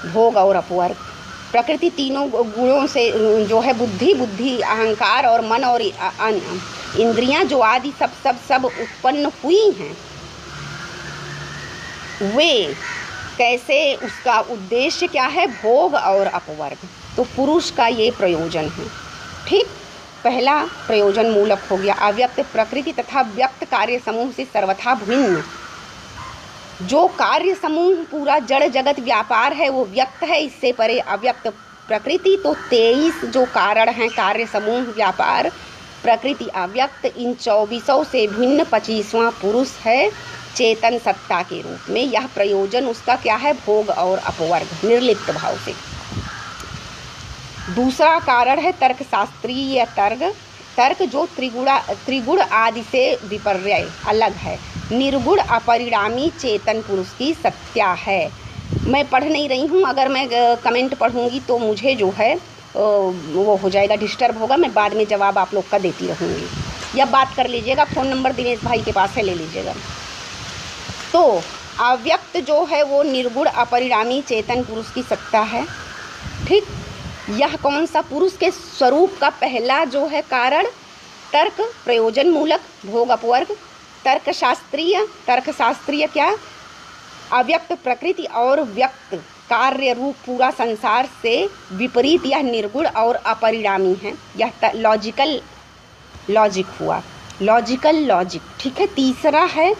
भोग और अपवर्ग। प्रकृति तीनों गुणों से जो है बुद्धि, अहंकार और मन और इंद्रियां जो आदि सब उत्पन्न हुई हैं, वे कैसे, उसका उद्देश्य क्या है? भोग और अपवर्ग। तो पुरुष का ये प्रयोजन है। ठीक, पहला प्रयोजन मूलक हो गया। अव्यक्त प्रकृति तथा व्यक्त कार्य समूह से सर्वथा भिन्न। जो कार्य समूह पूरा जड़ जगत व्यापार है वो व्यक्त है, इससे परे अव्यक्त प्रकृति। तो 23 जो कारण हैं कार्य समूह व्यापार प्रकृति अव्यक्त, इन 24 से भिन्न 25वां पुरुष है चेतन सत्ता के रूप में। यह प्रयोजन उसका क्या है? भोग और अपवर्ग, निर्लिप्त भाव से। दूसरा कारण है तर्कशास्त्रीय तर्क जो त्रिगुण आदि से विपर्य अलग है। निर्गुण अपरिणामी चेतन पुरुष की सत्या है। मैं पढ़ नहीं रही हूँ, अगर मैं कमेंट पढ़ूँगी तो मुझे जो है वो हो जाएगा, डिस्टर्ब होगा। मैं बाद में जवाब आप लोग का देती रहूँगी, या बात कर लीजिएगा, फ़ोन नंबर दिनेश भाई के पास है, ले लीजिएगा। तो अव्यक्त जो है वो निर्गुण अपरिणामी चेतन पुरुष की सत्ता है। ठीक, यह कौन सा? पुरुष के स्वरूप का पहला जो है कारण तर्क प्रयोजन मूलक, भोग अपवर्ग, तर्कशास्त्रीय क्या, अव्यक्त प्रकृति और व्यक्त कार्य रूप पूरा संसार से विपरीत, यह निर्गुण और अपरिणामी है। यह लॉजिक हुआ, लॉजिकल लॉजिक, ठीक है। तीसरा है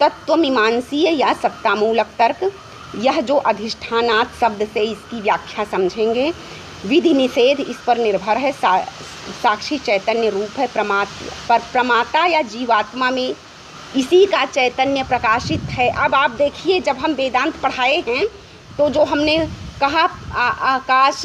तत्वमीमांसीय या सत्तामूलक तर्क। यह जो अधिष्ठानात शब्द से इसकी व्याख्या समझेंगे। विधि निषेध इस पर निर्भर है। साक्षी चैतन्य रूप है, प्रमाता या जीवात्मा में इसी का चैतन्य प्रकाशित है। अब आप देखिए, जब हम वेदांत पढ़ाए हैं तो जो हमने कहा आकाश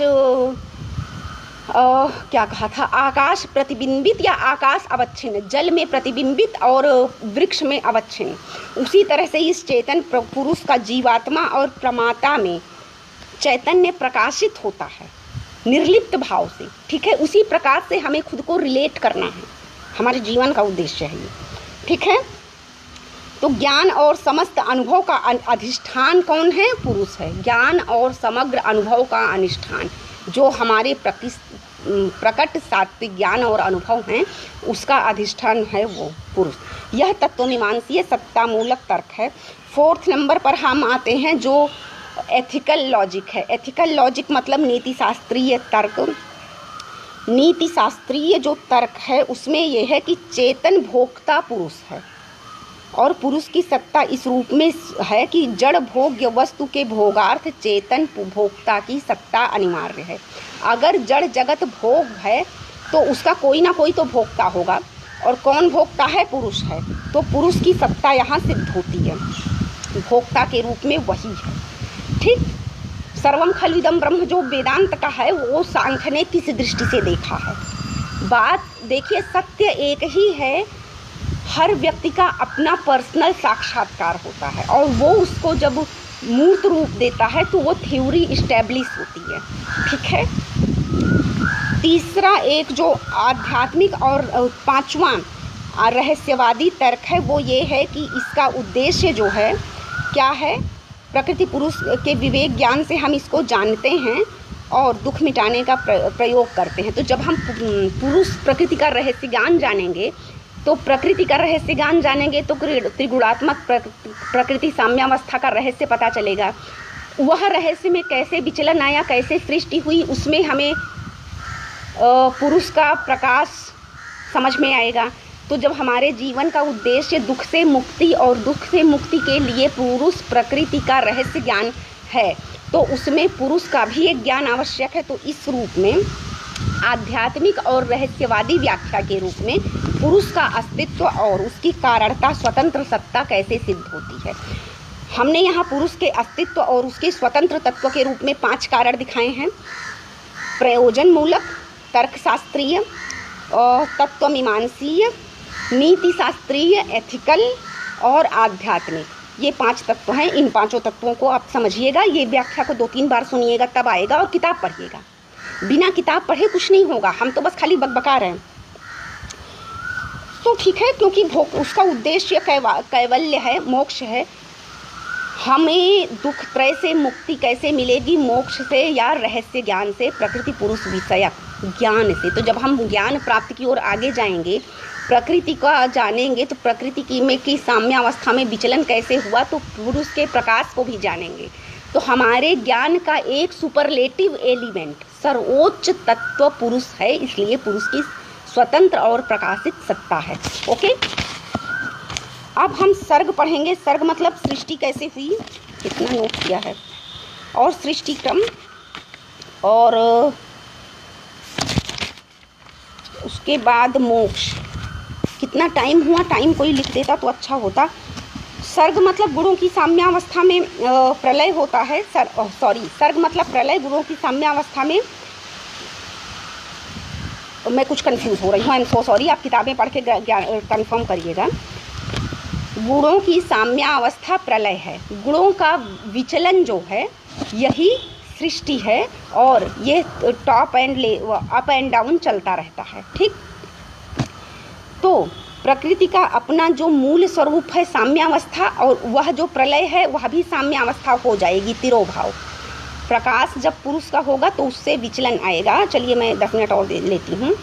क्या कहा था, आकाश प्रतिबिंबित या आकाश अवच्छिन्न, जल में प्रतिबिंबित और वृक्ष में अवच्छिन्न, उसी तरह से इस चेतन पुरुष का जीवात्मा और प्रमाता में चैतन्य प्रकाशित होता है निर्लिप्त भाव से, ठीक है। उसी प्रकार से हमें खुद को रिलेट करना है, हमारे जीवन का उद्देश्य है ये, ठीक है। तो ज्ञान और समस्त अनुभव का अधिष्ठान कौन है? पुरुष है। ज्ञान और समग्र अनुभव का अनुष्ठान जो हमारे प्रकट सात्विक ज्ञान और अनुभव हैं, उसका अधिष्ठान है वो पुरुष। यह तत्वमीमांसीय सत्तामूलक तर्क है। 4th नंबर पर हम आते हैं जो एथिकल लॉजिक है। एथिकल लॉजिक मतलब नीति शास्त्रीय तर्क। नीति शास्त्रीय जो तर्क है उसमें यह है कि चेतन भोक्ता पुरुष है और पुरुष की सत्ता इस रूप में है कि जड़ भोग्य वस्तु के भोगार्थ चेतन भोक्ता की सत्ता अनिवार्य है। अगर जड़ जगत भोग है तो उसका कोई ना कोई तो भोक्ता होगा, और कौन भोक्ता है? पुरुष है। तो पुरुष की सत्ता यहाँ सिद्ध होती है, भोक्ता के रूप में वही है, ठीक। सर्वम खलुइदम ब्रह्म जो वेदांत का है वो सांख्य ने किस दृष्टि से देखा है? बात देखिए, सत्य एक ही है, हर व्यक्ति का अपना पर्सनल साक्षात्कार होता है और वो उसको जब मूर्त रूप देता है तो वो थ्योरी इस्टेब्लिश होती है, ठीक है। तीसरा एक जो आध्यात्मिक और 5वां रहस्यवादी तर्क है वो ये है कि इसका उद्देश्य जो है क्या है? प्रकृति पुरुष के विवेक ज्ञान से हम इसको जानते हैं और दुख मिटाने का प्रयोग करते हैं। तो जब हम पुरुष प्रकृति का रहस्य ज्ञान जानेंगे तो प्रकृति का रहस्य ज्ञान जानेंगे तो त्रिगुणात्मक प्रकृति साम्यावस्था का रहस्य पता चलेगा। वह रहस्य में कैसे विचलन आया, कैसे सृष्टि हुई, उसमें हमें पुरुष का प्रकाश समझ में आएगा। तो जब हमारे जीवन का उद्देश्य दुख से मुक्ति और दुख से मुक्ति के लिए पुरुष प्रकृति का रहस्य ज्ञान है तो उसमें पुरुष का भी एक ज्ञान आवश्यक है। तो इस रूप में आध्यात्मिक और रहस्यवादी व्याख्या के रूप में पुरुष का अस्तित्व और उसकी कारणता स्वतंत्र सत्ता कैसे सिद्ध होती है। हमने यहाँ पुरुष के अस्तित्व और उसके स्वतंत्र तत्व के रूप में 5 कारण दिखाए हैं। प्रयोजन मूलक, तर्कशास्त्रीय, तत्वमीमांसीय, नीति शास्त्रीय, एथिकल और आध्यात्मिक, ये 5 तत्व हैं। इन 5 तत्वों को आप समझिएगा, ये व्याख्या को 2-3 बार सुनिएगा तब आएगा, और किताब पढ़िएगा। बिना किताब पढ़े कुछ नहीं होगा, हम तो बस खाली बकबका रहे हैं। तो ठीक है, क्योंकि उसका उद्देश्य कैवल्य है, मोक्ष है। हमें दुख त्रय से मुक्ति कैसे मिलेगी? मोक्ष से या रहस्य ज्ञान से, प्रकृति पुरुष विषयक ज्ञान से। तो जब हम ज्ञान प्राप्ति की ओर आगे जाएंगे, प्रकृति का जानेंगे, तो प्रकृति की साम्यावस्था में विचलन कैसे हुआ, तो पुरुष के प्रकाश को भी जानेंगे। तो हमारे ज्ञान का एक सुपरलेटिव एलिमेंट, सर्वोच्च तत्व पुरुष है, इसलिए पुरुष की स्वतंत्र और प्रकाशित सत्ता है। ओके, अब हम सर्ग पढ़ेंगे। सर्ग मतलब सृष्टि कैसे हुई, कितना नोट किया है, और सृष्टि क्रम, और उसके बाद मोक्ष, कितना टाइम हुआ, टाइम कोई लिख देता तो अच्छा होता। सर्ग मतलब गुणों की साम्यावस्था में प्रलय होता है। सर्ग मतलब प्रलय, गुणों की साम्यावस्था में। मैं कुछ कंफ्यूज हो रही हूँ, आई एम सो सॉरी, आप किताबें पढ़ के कंफर्म करिएगा। गुणों की साम्यावस्था प्रलय है, गुणों का विचलन जो है यही सृष्टि है, और ये अप एंड डाउन चलता रहता है, ठीक। तो प्रकृति का अपना जो मूल स्वरूप है साम्यावस्था, और वह जो प्रलय है वह भी साम्यावस्था हो जाएगी, तिरोभाव। प्रकाश जब पुरुष का होगा तो उससे विचलन आएगा। चलिए मैं 10 मिनट और लेती हूँ।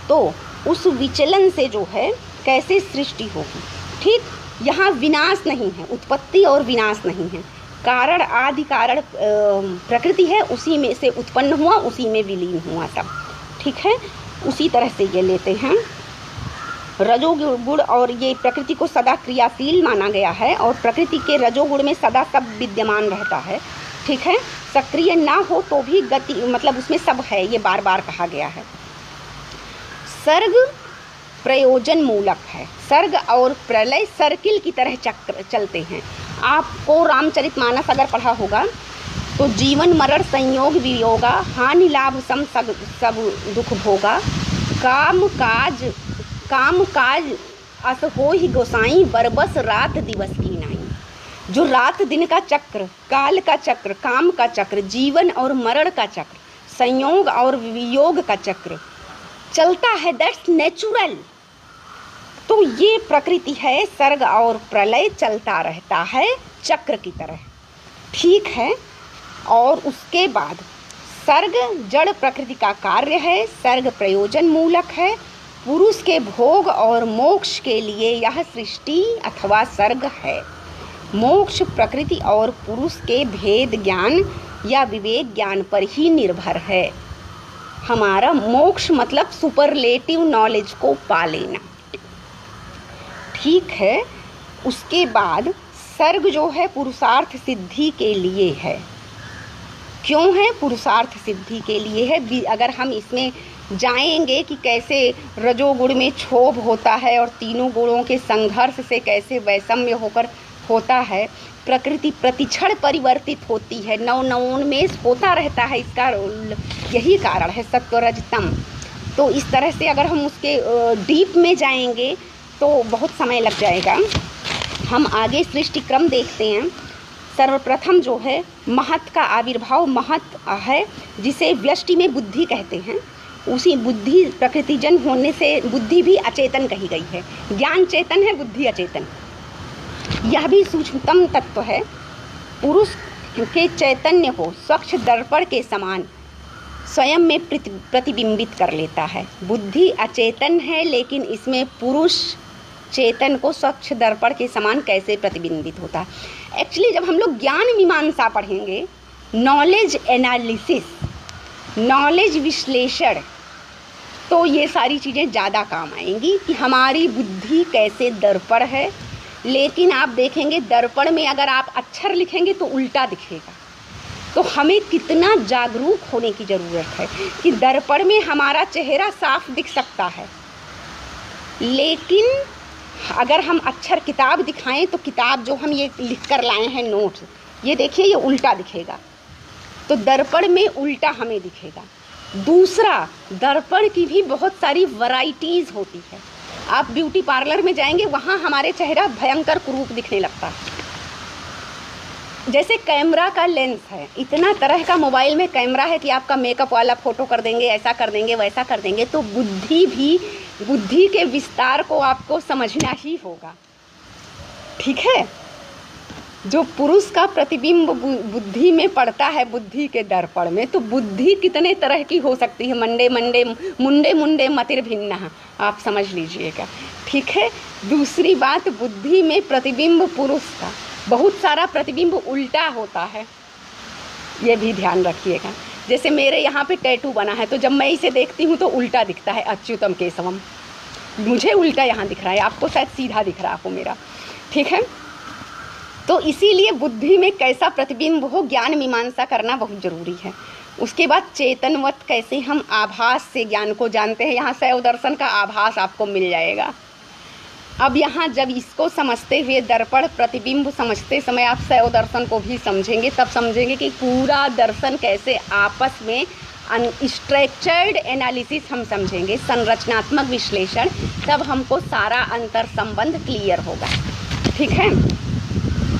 तो उस विचलन से जो है कैसे सृष्टि होगी। ठीक, यहाँ विनाश नहीं है, उत्पत्ति और विनाश नहीं है, कारण आदि कारण प्रकृति है, उसी में से उत्पन्न हुआ, उसी में विलीन हुआ सब। ठीक है, उसी तरह से ये लेते हैं। रजोगुण और ये प्रकृति को सदा क्रियाशील माना गया है और प्रकृति के रजोगुण में सदा सब विद्यमान रहता है। ठीक है, सक्रिय ना हो तो भी गति, मतलब उसमें सब है, ये बार बार कहा गया है। सर्ग प्रयोजन मूलक है। सर्ग और प्रलय सर्किल की तरह चक्र चलते हैं। आपको रामचरितमानस अगर पढ़ा होगा तो जीवन मरण संयोग वियोगा, हानि लाभ सम सब दुख भोगा, काम काज अस हो ही गोसाई, बरबस रात दिवस की नाई। जो रात दिन का चक्र, काल का चक्र, काम का चक्र, जीवन और मरण का चक्र, संयोग और वियोग का चक्र चलता है, दैट्स नेचुरल। तो ये प्रकृति है, सर्ग और प्रलय चलता रहता है चक्र की तरह। ठीक है, और उसके बाद सर्ग जड़ प्रकृति का कार्य है, सर्ग प्रयोजन मूलक है, पुरुष के भोग और मोक्ष के लिए यह सृष्टि अथवा सर्ग है। मोक्ष प्रकृति और पुरुष के भेद ज्ञान या विवेक ज्ञान पर ही निर्भर है। हमारा मोक्ष मतलब सुपरलेटिव नॉलेज को पा लेना। ठीक है, उसके बाद सर्ग जो है पुरुषार्थ सिद्धि के लिए है। क्यों है? पुरुषार्थ सिद्धि के लिए है। अगर हम इसमें जाएंगे कि कैसे रजोगुण में क्षोभ होता है और तीनों गुणों के संघर्ष से कैसे वैषम्य होकर होता है, प्रकृति प्रतिक्षण परिवर्तित होती है, नवोन्मेष होता रहता है, इसका यही कारण है सत्वरजतम। तो इस तरह से अगर हम उसके डीप में जाएंगे तो बहुत समय लग जाएगा। हम आगे सृष्टि क्रम देखते हैं। सर्वप्रथम जो है महत का आविर्भाव, महत है जिसे व्यष्टि में बुद्धि कहते हैं। उसी बुद्धि प्रकृतिजन होने से बुद्धि भी अचेतन कही गई है। ज्ञान चेतन है, बुद्धि अचेतन। यह भी सूक्ष्मतम तत्व है। पुरुष के चैतन्य को स्वच्छ दर्पण के समान स्वयं में प्रतिबिंबित कर लेता है। बुद्धि अचेतन है, लेकिन इसमें पुरुष चेतन को स्वच्छ दर्पण के समान कैसे प्रतिबिंबित होता है। एक्चुअली जब हम लोग ज्ञान मीमांसा पढ़ेंगे, नॉलेज एनालिसिस, नॉलेज विश्लेषण, तो ये सारी चीज़ें ज़्यादा काम आएंगी कि हमारी बुद्धि कैसे दर्पण है। लेकिन आप देखेंगे दर्पण में अगर आप अक्षर लिखेंगे तो उल्टा दिखेगा। तो हमें कितना जागरूक होने की ज़रूरत है कि दर्पण में हमारा चेहरा साफ दिख सकता है, लेकिन अगर हम अक्षर किताब दिखाएं तो किताब जो हम ये लिख कर लाए हैं नोट्स, ये देखिए ये उल्टा दिखेगा। तो दर्पण में उल्टा हमें दिखेगा। दूसरा, दर्पण की भी बहुत सारी वैरायटीज़ होती है। आप ब्यूटी पार्लर में जाएंगे, वहाँ हमारे चेहरा भयंकर कुरूप दिखने लगता है। जैसे कैमरा का लेंस है, इतना तरह का मोबाइल में कैमरा है कि आपका मेकअप वाला फ़ोटो कर देंगे, ऐसा कर देंगे, वैसा कर देंगे। तो बुद्धि भी, बुद्धि के विस्तार को आपको समझना ही होगा। ठीक है, जो पुरुष का प्रतिबिंब बुद्धि में पड़ता है, बुद्धि के दर्पण में, तो बुद्धि कितने तरह की हो सकती है। मुंडे मुंडे मतिर भिन्न, आप समझ लीजिएगा। ठीक है, दूसरी बात, बुद्धि में प्रतिबिंब पुरुष का बहुत सारा प्रतिबिंब उल्टा होता है, ये भी ध्यान रखिएगा। जैसे मेरे यहाँ पे टैटू बना है, तो जब मैं इसे देखती हूँ तो उल्टा दिखता है, अच्युतम केशवम। मुझे उल्टा यहाँ दिख रहा है, आपको शायद सीधा दिख रहा हो मेरा। ठीक है, तो इसीलिए बुद्धि में कैसा प्रतिबिंब हो, ज्ञान मीमांसा करना बहुत ज़रूरी है। उसके बाद चेतनवत कैसे हम आभास से ज्ञान को जानते हैं, यहाँ शैव दर्शन का आभास आपको मिल जाएगा। अब यहाँ जब इसको समझते हुए दर्पण प्रतिबिंब समझते समय आप शैव दर्शन को भी समझेंगे, तब समझेंगे कि पूरा दर्शन कैसे आपस में स्ट्रक्चर्ड एनालिसिस हम समझेंगे, संरचनात्मक विश्लेषण, तब हमको सारा अंतर संबंध क्लियर होगा। ठीक है,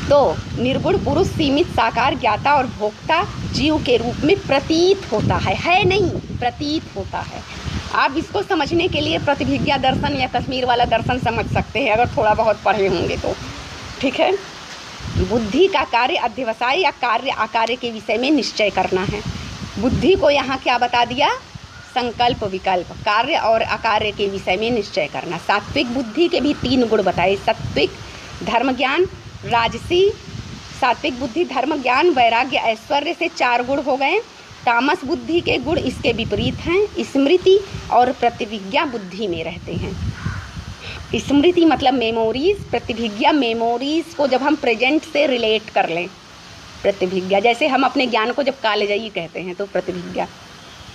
तो निर्गुण पुरुष सीमित साकार ज्ञाता और भोक्ता जीव के रूप में प्रतीत होता है नहीं, प्रतीत होता है। आप इसको समझने के लिए प्रतिभिज्ञा दर्शन या कश्मीर वाला दर्शन समझ सकते हैं, अगर थोड़ा बहुत पढ़े होंगे तो। ठीक है, बुद्धि का कार्य अध्यवसाय या कार्य आकार्य के विषय में निश्चय करना है। बुद्धि को यहाँ क्या बता दिया? संकल्प विकल्प, कार्य और अकार्य के विषय में निश्चय करना। सात्विक बुद्धि के भी 3 गुण बताए, सात्विक, धर्म, ज्ञान, राजसी। सात्विक बुद्धि धर्म, ज्ञान, वैराग्य, ऐश्वर्य से 4 गुण हो गए। तामस बुद्धि के गुण इसके विपरीत हैं, स्मृति और प्रतिविज्ञा बुद्धि में रहते हैं। स्मृति मतलब मेमोरीज, प्रतिभिज्ञा मेमोरीज को जब हम प्रेजेंट से रिलेट कर लें, प्रतिभिज्ञा जैसे हम अपने ज्ञान को जब कालेजाई कहते हैं तो प्रतिभिज्ञा,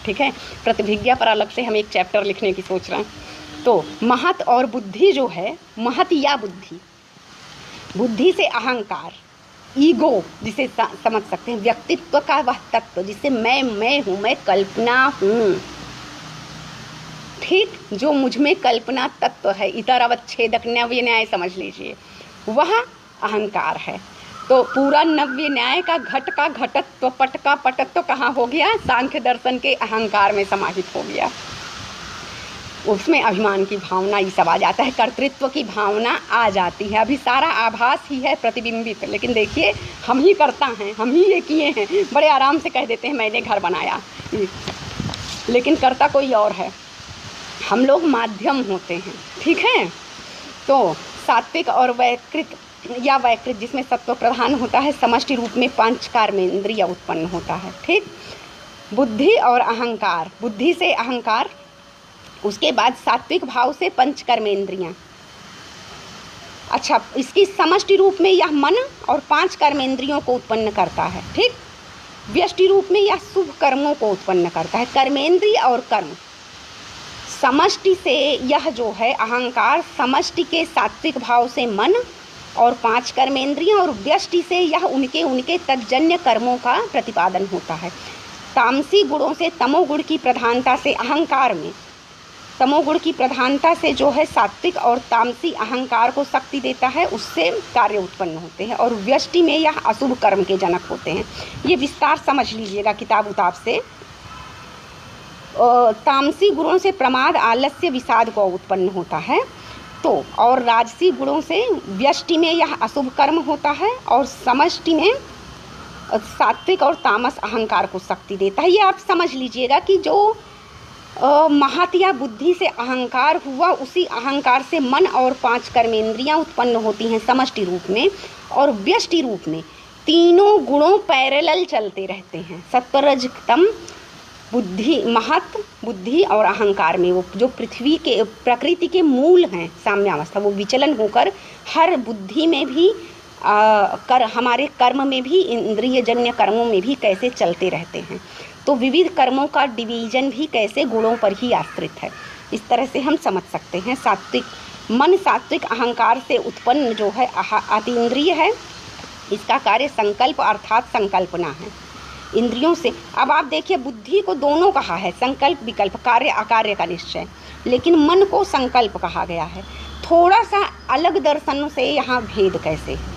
ठीक है। प्रतिभिज्ञा पर अलग से हम एक चैप्टर लिखने की सोच रहे हैं। तो महत और बुद्धि जो है, महत या बुद्धि, बुद्धि से अहंकार, ईगो जिसे समझ सकते हैं, व्यक्तित्व का वह तत्व जिसे मैं हूँ, मैं कल्पना हूँ, ठीक, जो मुझ में कल्पना तत्व है, इतर अवच्छेदक नव्य न्याय समझ लीजिए, वह अहंकार है। तो पूरा नव्य न्याय का घट का घटत्व, पट का पटत्व कहाँ हो गया? सांख्य दर्शन के अहंकार में समाहित हो गया। उसमें अभिमान की भावना ये सब आ जाता है, कर्तृत्व की भावना आ जाती है। अभी सारा आभास ही है प्रतिबिंबित, लेकिन देखिए हम ही करता हैं, हम ही ये किए हैं। बड़े आराम से कह देते हैं मैंने घर बनाया, लेकिन करता कोई और है। हम लोग माध्यम होते हैं, ठीक है। तो सात्विक और वैकृत या वैकृत जिसमें सत्व प्रधान होता है, समष्टि रूप में 5 कर्मेंद्रिय उत्पन्न होता है, ठीक। बुद्धि और अहंकार, बुद्धि से अहंकार, उसके बाद सात्विक भाव से 5 कर्मेंद्रियां। अच्छा, इसकी समष्टि रूप में यह मन और 5 कर्मेंद्रियों को उत्पन्न करता है, ठीक। व्यष्टि रूप में यह शुभ कर्मों को उत्पन्न करता है, कर्मेंद्रिय और कर्म। समष्टि से यह जो है अहंकार, समष्टि के सात्विक भाव से मन और 5 कर्मेंद्रियां, और व्यष्टि से यह उनके तज्जन्य कर्मों का प्रतिपादन होता है। तामसी गुणों से, तमोगुण की प्रधानता से अहंकार में, तमोगुण की प्रधानता से जो है सात्विक और तामसी अहंकार को शक्ति देता है, उससे कार्य उत्पन्न होते हैं, और व्यष्टि में यह अशुभ कर्म के जनक होते हैं। ये विस्तार समझ लीजिएगा किताब उताब से। तामसी गुणों से प्रमाद, आलस्य, विषाद को उत्पन्न होता है। तो और राजसी गुणों से व्यष्टि में यह अशुभ कर्म होता है, और समष्टि में सात्विक और तामस अहंकार को शक्ति देता है। ये आप समझ लीजिएगा कि जो महत या बुद्धि से अहंकार हुआ, उसी अहंकार से मन और 5 कर्मेंद्रियां उत्पन्न होती हैं समष्टि रूप में, और व्यष्टि रूप में तीनों गुणों पैरेलल चलते रहते हैं। सत्वरज तम बुद्धि, महत बुद्धि और अहंकार में वो जो पृथ्वी के प्रकृति के मूल हैं साम्यावस्था, वो विचलन होकर हर बुद्धि में भी हमारे कर्म में भी, इंद्रियजन्य कर्मों में भी कैसे चलते रहते हैं। तो विविध कर्मों का डिवीजन भी कैसे गुणों पर ही आश्रित है, इस तरह से हम समझ सकते हैं। सात्विक मन, सात्विक अहंकार से उत्पन्न जो है अतीन्द्रिय है, इसका कार्य संकल्प अर्थात संकल्पना है इंद्रियों से। अब आप देखिए बुद्धि को दोनों कहा है, संकल्प विकल्प, कार्य अकार्य का निश्चय, लेकिन मन को संकल्प कहा गया है। थोड़ा सा अलग दर्शनों से यहाँ भेद कैसे है,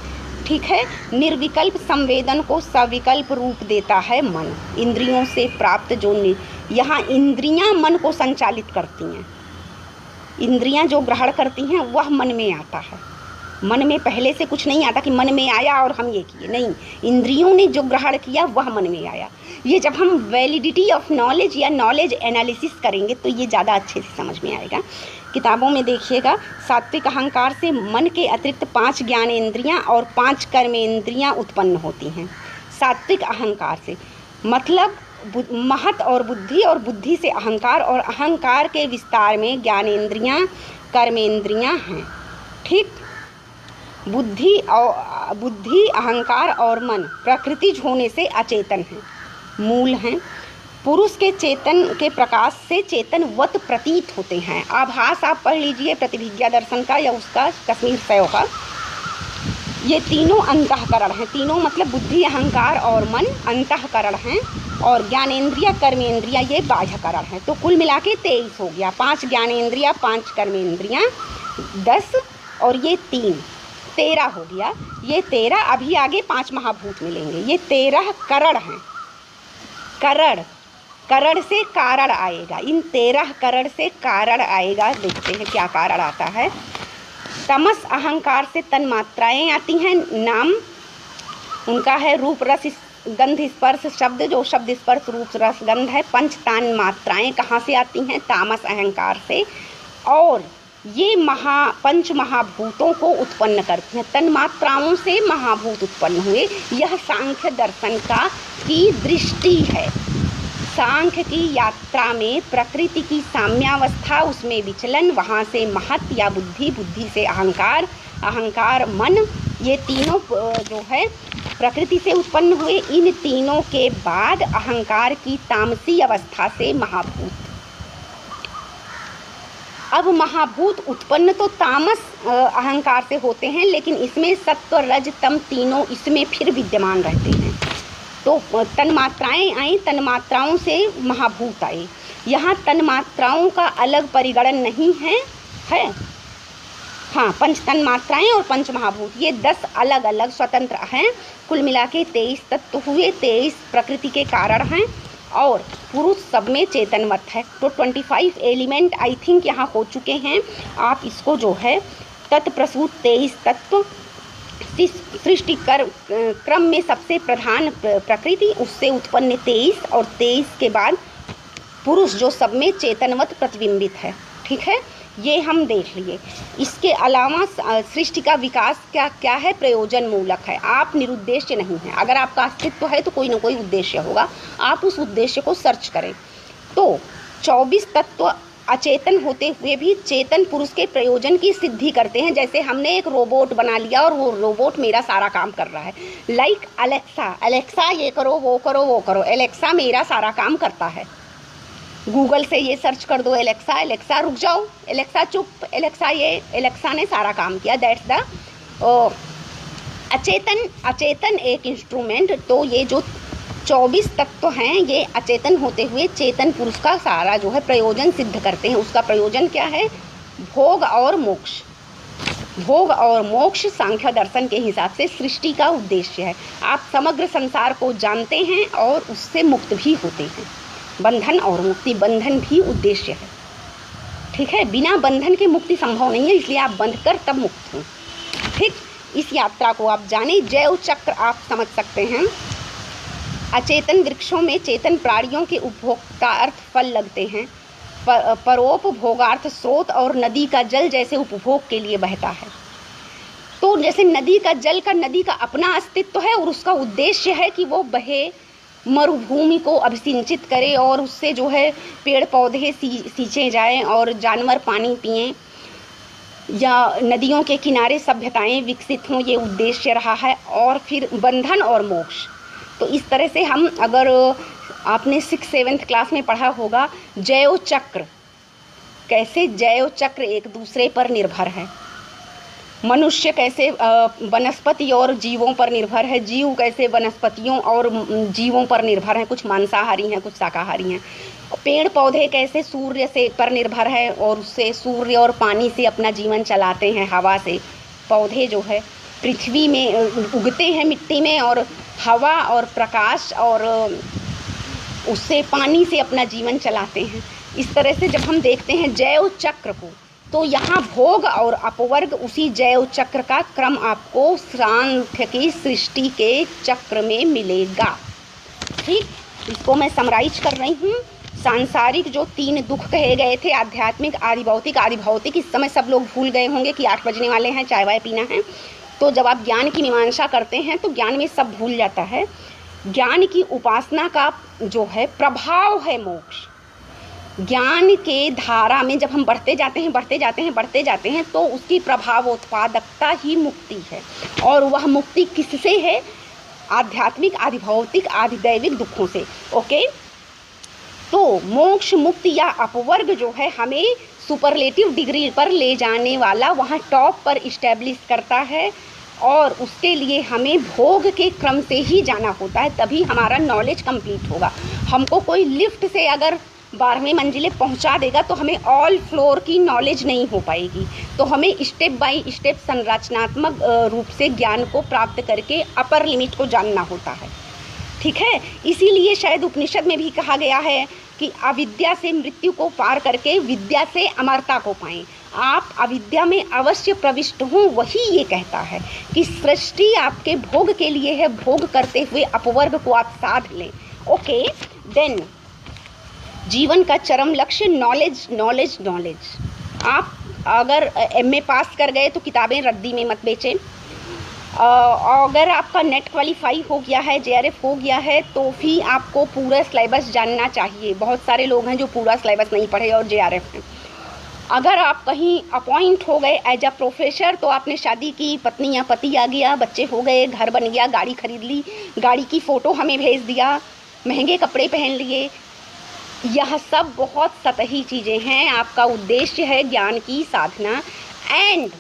ठीक है। निर्विकल्प संवेदन को सविकल्प रूप देता है मन, इंद्रियों से प्राप्त जो यहाँ इंद्रियां मन को संचालित करती हैं, इंद्रियां जो ग्रहण करती हैं वह मन में आता है। मन में पहले से कुछ नहीं आता कि मन में आया और हम ये किए, नहीं, इंद्रियों ने जो ग्रहण किया वह मन में आया। ये जब हम वैलिडिटी ऑफ नॉलेज या नॉलेज एनालिसिस करेंगे तो ये ज़्यादा अच्छे से समझ में आएगा। किताबों में देखिएगा, सात्विक अहंकार से मन के अतिरिक्त 5 ज्ञानेंद्रियां और 5 कर्मेंद्रियां उत्पन्न होती हैं। सात्विक अहंकार से मतलब महत और बुद्धि से अहंकार, और अहंकार के विस्तार में ज्ञानेंद्रियां, कर्मेंद्रियां हैं, ठीक। बुद्धि, अहंकार और मन प्रकृतिज होने से अचेतन हैं, मूल हैं। पुरुष के चेतन के प्रकाश से चेतनवत प्रतीत होते हैं। आभास आप पढ़ लीजिए प्रतिभिज्ञा दर्शन का या उसका कश्मीर सयो का। ये तीनों अंतःकरण हैं, तीनों मतलब बुद्धि, अहंकार और मन अंतःकरण हैं, और ज्ञानेंद्रिय, कर्मेंद्रिय ये बाह्यकरण हैं। तो कुल मिला के 23 हो गया, 5 ज्ञानेंद्रिय, 5 कर्मेंद्रियाँ 10, और ये 3 13 हो गया। ये 13, अभी आगे 5 महाभूत मिलेंगे। ये 13 करण हैं। करण से कारण आएगा, इन 13 करण से कारण आएगा। देखते हैं क्या कारण आता है। तमस अहंकार से तन्मात्राएं आती हैं, नाम उनका है रूप, रस, गंध स्पर्श शब्द, जो शब्द स्पर्श रूप रस गंध है। पंच तान मात्राएं कहाँ से आती हैं? तामस अहंकार से। और ये पंच महाभूतों को उत्पन्न करती हैं। तन मात्राओं से महाभूत उत्पन्न हुए। यह सांख्य दर्शन की दृष्टि है। सांख्य की यात्रा में प्रकृति की साम्यावस्था, उसमें विचलन, वहाँ से महत या बुद्धि, बुद्धि से अहंकार, अहंकार मन, ये तीनों जो है प्रकृति से उत्पन्न हुए। इन तीनों के बाद अहंकार की तामसी अवस्था से महाभूत। अब महाभूत उत्पन्न तो तामस अहंकार से होते हैं, लेकिन इसमें सत्व रज तम तीनों इसमें फिर विद्यमान रहते हैं। तो तन्मात्राएं आई, तन्मात्राओं से महाभूत आए। यहाँ तन्मात्राओं का अलग परिगणन नहीं है हाँ, पंच तन्मात्राएं और पंच महाभूत ये 10 अलग अलग स्वतंत्र हैं। कुल मिला के 23 तत्व हुए, 23 प्रकृति के कारण हैं और पुरुष सब में चेतनवत है। तो 25 एलिमेंट आई थिंक यहाँ हो चुके हैं। आप इसको जो है तत्प्रसूत 23 तत्व, सृष्टि क्रम में सबसे प्रधान प्रकृति, उससे उत्पन्न 23 और 23 के बाद पुरुष जो सब में चेतनवत प्रतिबिंबित है। ठीक है, ये हम देख लिए। इसके अलावा सृष्टि का विकास क्या है? प्रयोजन मूलक है। आप निरुद्देश्य नहीं है। अगर आपका अस्तित्व है तो कोई ना कोई उद्देश्य होगा, आप उस उद्देश्य को सर्च करें। तो 24 तत्व अचेतन होते हुए भी चेतन पुरुष के प्रयोजन की सिद्धि करते हैं। जैसे हमने एक रोबोट बना लिया और वो रोबोट मेरा सारा काम कर रहा है। लाइक अलेक्सा ये करो वो करो वो करो, एलेक्सा मेरा सारा काम करता है। गूगल से ये सर्च कर दो एलेक्सा रुक जाओ, एलेक्सा चुप, एलेक्सा ने सारा काम किया। दैट्स द अचेतन एक इंस्ट्रूमेंट। तो ये जो 24 तत्व हैं ये अचेतन होते हुए चेतन पुरुष का सारा जो है प्रयोजन सिद्ध करते हैं। उसका प्रयोजन क्या है? भोग और मोक्ष। भोग और मोक्ष सांख्य दर्शन के हिसाब से सृष्टि का उद्देश्य है। आप समग्र संसार को जानते हैं और उससे मुक्त भी होते हैं। बंधन और मुक्ति, बंधन भी उद्देश्य है। ठीक है, बिना बंधन के मुक्ति संभव नहीं है, इसलिए आप बंध कर तब मुक्त हों। ठीक, इस यात्रा को आप जाने। जैव चक्र आप समझ सकते हैं। अचेतन वृक्षों में चेतन प्राणियों के उपभोक्तार्थ फल लगते हैं। परोपभोगार्थ स्रोत और नदी का जल जैसे उपभोग के लिए बहता है। तो जैसे नदी का अपना अस्तित्व है और उसका उद्देश्य है कि वो बहे, मरुभूमि को अभिसिंचित करे और उससे जो है पेड़ पौधे सींचे जाएं और जानवर पानी पिएं, या नदियों के किनारे सभ्यताएं विकसित हों, ये उद्देश्य रहा है। और फिर बंधन और मोक्ष। तो इस तरह से हम, अगर आपने 6-7 क्लास में पढ़ा होगा जैव चक्र, कैसे जैव चक्र एक दूसरे पर निर्भर है। मनुष्य कैसे वनस्पति और जीवों पर निर्भर है, जीव कैसे वनस्पतियों और जीवों पर निर्भर हैं, कुछ मांसाहारी हैं कुछ शाकाहारी हैं। पेड़ पौधे कैसे सूर्य से पर निर्भर है और उससे सूर्य और पानी से अपना जीवन चलाते हैं, हवा से। पौधे जो है पृथ्वी में उगते हैं मिट्टी में, और हवा और प्रकाश और उससे पानी से अपना जीवन चलाते हैं। इस तरह से जब हम देखते हैं जैव चक्र को, तो यहाँ भोग और अपवर्ग उसी जैव चक्र का क्रम आपको सांख्य की सृष्टि के चक्र में मिलेगा। ठीक, इसको मैं समराइज कर रही हूँ। सांसारिक जो 3 दुख कहे गए थे, आध्यात्मिक, आदिभौतिक, इस समय सब लोग भूल गए होंगे कि 8 बजने वाले हैं, चाय वाय पीना है। तो जब आप ज्ञान की मीमांसा करते हैं तो ज्ञान में सब भूल जाता है। ज्ञान की उपासना का जो है प्रभाव है मोक्ष। ज्ञान के धारा में जब हम बढ़ते जाते हैं तो उसकी प्रभावोत्पादकता ही मुक्ति है। और वह मुक्ति किससे है? आध्यात्मिक, आदिभौतिक, आदिदैविक दुखों से। ओके, तो मोक्ष, मुक्ति या अपवर्ग जो है हमें सुपरलेटिव डिग्री पर ले जाने वाला, वहाँ टॉप पर इस्टेब्लिश करता है। और उसके लिए हमें भोग के क्रम से ही जाना होता है, तभी हमारा नॉलेज कंप्लीट होगा। हमको कोई लिफ्ट से अगर 12वीं मंजिले पहुंचा देगा तो हमें ऑल फ्लोर की नॉलेज नहीं हो पाएगी। तो हमें स्टेप बाय स्टेप संरचनात्मक रूप से ज्ञान को प्राप्त करके अपर लिमिट को जानना होता है। ठीक है, इसीलिए शायद उपनिषद में भी कहा गया है कि अविद्या से मृत्यु को पार करके विद्या से अमरता को पाएं। आप अविद्या में अवश्य प्रविष्ट हों, वही ये कहता है कि सृष्टि आपके भोग के लिए है, भोग करते हुए अपवर्ग को आप साध लें। ओके, देन जीवन का चरम लक्ष्य नॉलेज नॉलेज नॉलेज। आप अगर एमए पास कर गए तो किताबें रद्दी में मत बेचें। अगर आपका नेट क्वालिफाई हो गया है, जेआरएफ हो गया है, तो भी आपको पूरा सिलेबस जानना चाहिए। बहुत सारे लोग हैं जो पूरा सिलेबस नहीं पढ़े और जेआरएफ हैं। अगर आप कहीं अपॉइंट हो गए एज अ प्रोफेसर, तो आपने शादी की, पत्नी या पति आ गया, बच्चे हो गए, घर बन गया, गाड़ी खरीद ली, गाड़ी की फ़ोटो हमें भेज दिया, महंगे कपड़े पहन लिए, यह सब बहुत सतही चीज़ें हैं। आपका उद्देश्य है ज्ञान की साधना। एंड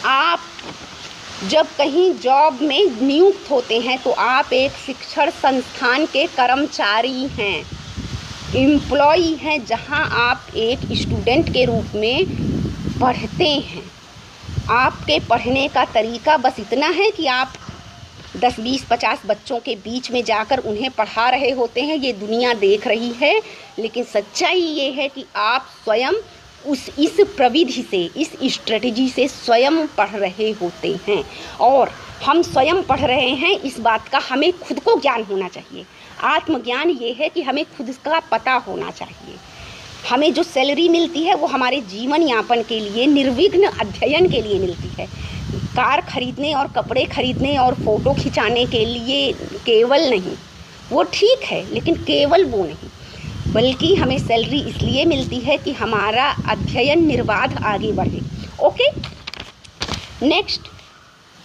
आप जब कहीं जॉब में नियुक्त होते हैं तो आप एक शिक्षण संस्थान के कर्मचारी हैं, एम्प्लॉई हैं, जहां आप एक स्टूडेंट के रूप में पढ़ते हैं। आपके पढ़ने का तरीका बस इतना है कि आप 10, 20, 50 बच्चों के बीच में जाकर उन्हें पढ़ा रहे होते हैं। ये दुनिया देख रही है, लेकिन सच्चाई ये है कि आप स्वयं इस प्रविधि से, इस स्ट्रेटजी से स्वयं पढ़ रहे होते हैं। और हम स्वयं पढ़ रहे हैं, इस बात का हमें खुद को ज्ञान होना चाहिए। आत्मज्ञान ये है कि हमें खुद का पता होना चाहिए। हमें जो सैलरी मिलती है वो हमारे जीवन यापन के लिए, निर्विघ्न अध्ययन के लिए मिलती है। कार खरीदने और कपड़े खरीदने और फ़ोटो खिंचाने के लिए केवल नहीं, वो ठीक है, लेकिन केवल वो नहीं, बल्कि हमें सैलरी इसलिए मिलती है कि हमारा अध्ययन निर्बाध आगे बढ़े। ओके, नेक्स्ट,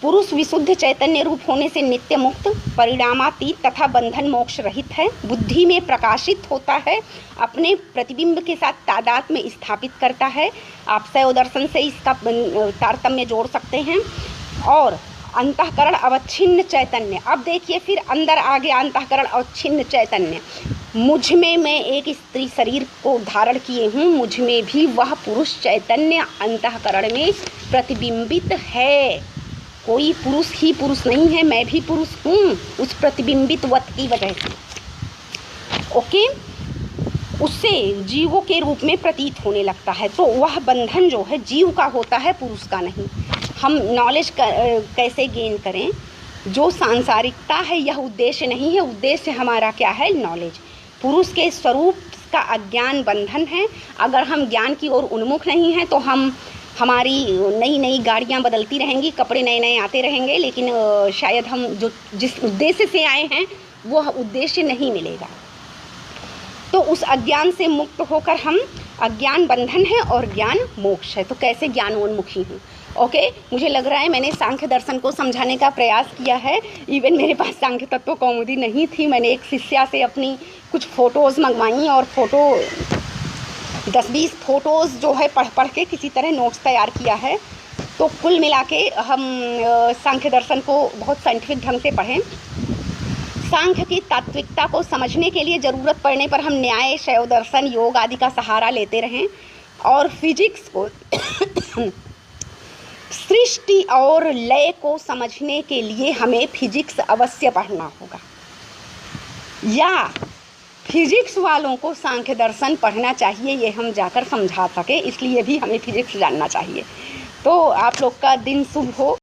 पुरुष विशुद्ध चैतन्य रूप होने से नित्य मुक्त, परिणामातीत तथा बंधन मोक्ष रहित है, बुद्धि में प्रकाशित होता है, अपने प्रतिबिंब के साथ तादात्म्य में स्थापित करता है। आप शैव दर्शन से इसका तारतम्य जोड़ सकते हैं। और अंतःकरण अवच्छिन्न चैतन्य। अब देखिए, फिर अंदर आ गया अंतःकरण अवच्छिन्न चैतन्य। मुझ में मैं एक स्त्री शरीर को धारण किए हूँ, मुझ में भी वह पुरुष चैतन्य अंतःकरण में प्रतिबिंबित है। कोई पुरुष ही पुरुष नहीं है, मैं भी पुरुष हूँ उस प्रतिबिंबित वत की वजह से। ओके, उससे जीवों के रूप में प्रतीत होने लगता है। तो वह बंधन जो है जीव का होता है, पुरुष का नहीं। हम नॉलेज कैसे गेन करें? जो सांसारिकता है यह उद्देश्य नहीं है, उद्देश्य हमारा क्या है? नॉलेज। पुरुष के स्वरूप का अज्ञान बंधन है। अगर हम ज्ञान की ओर उन्मुख नहीं हैं तो हमारी नई नई गाड़ियाँ बदलती रहेंगी, कपड़े नए नए आते रहेंगे, लेकिन शायद हम जिस उद्देश्य से आए हैं वो उद्देश्य नहीं मिलेगा। तो उस अज्ञान से मुक्त होकर हम, अज्ञान बंधन है और ज्ञान मोक्ष है। तो कैसे ज्ञानोन्मुखी हूँ? ओके, मुझे लग रहा है मैंने सांख्य दर्शन को समझाने का प्रयास किया है। इवन मेरे पास सांख्य तत्व कौमुदी नहीं थी, मैंने एक शिष्या से अपनी कुछ फ़ोटोज़ मंगवाई और 10-20 फ़ोटोज़ जो है पढ़ के किसी तरह नोट्स तैयार किया है। तो कुल मिला के हम सांख्य दर्शन को बहुत साइंटिफिक ढंग से पढ़ें। सांख्य की तात्विकता को समझने के लिए ज़रूरत पड़ने पर हम न्याय, शैव दर्शन, योग आदि का सहारा लेते रहें। और फिजिक्स को सृष्टि और लय को समझने के लिए हमें फिजिक्स अवश्य पढ़ना होगा, या फिजिक्स वालों को सांख्य दर्शन पढ़ना चाहिए, ये हम जाकर समझा सके, इसलिए भी हमें फिजिक्स जानना चाहिए। तो आप लोग का दिन शुभ हो।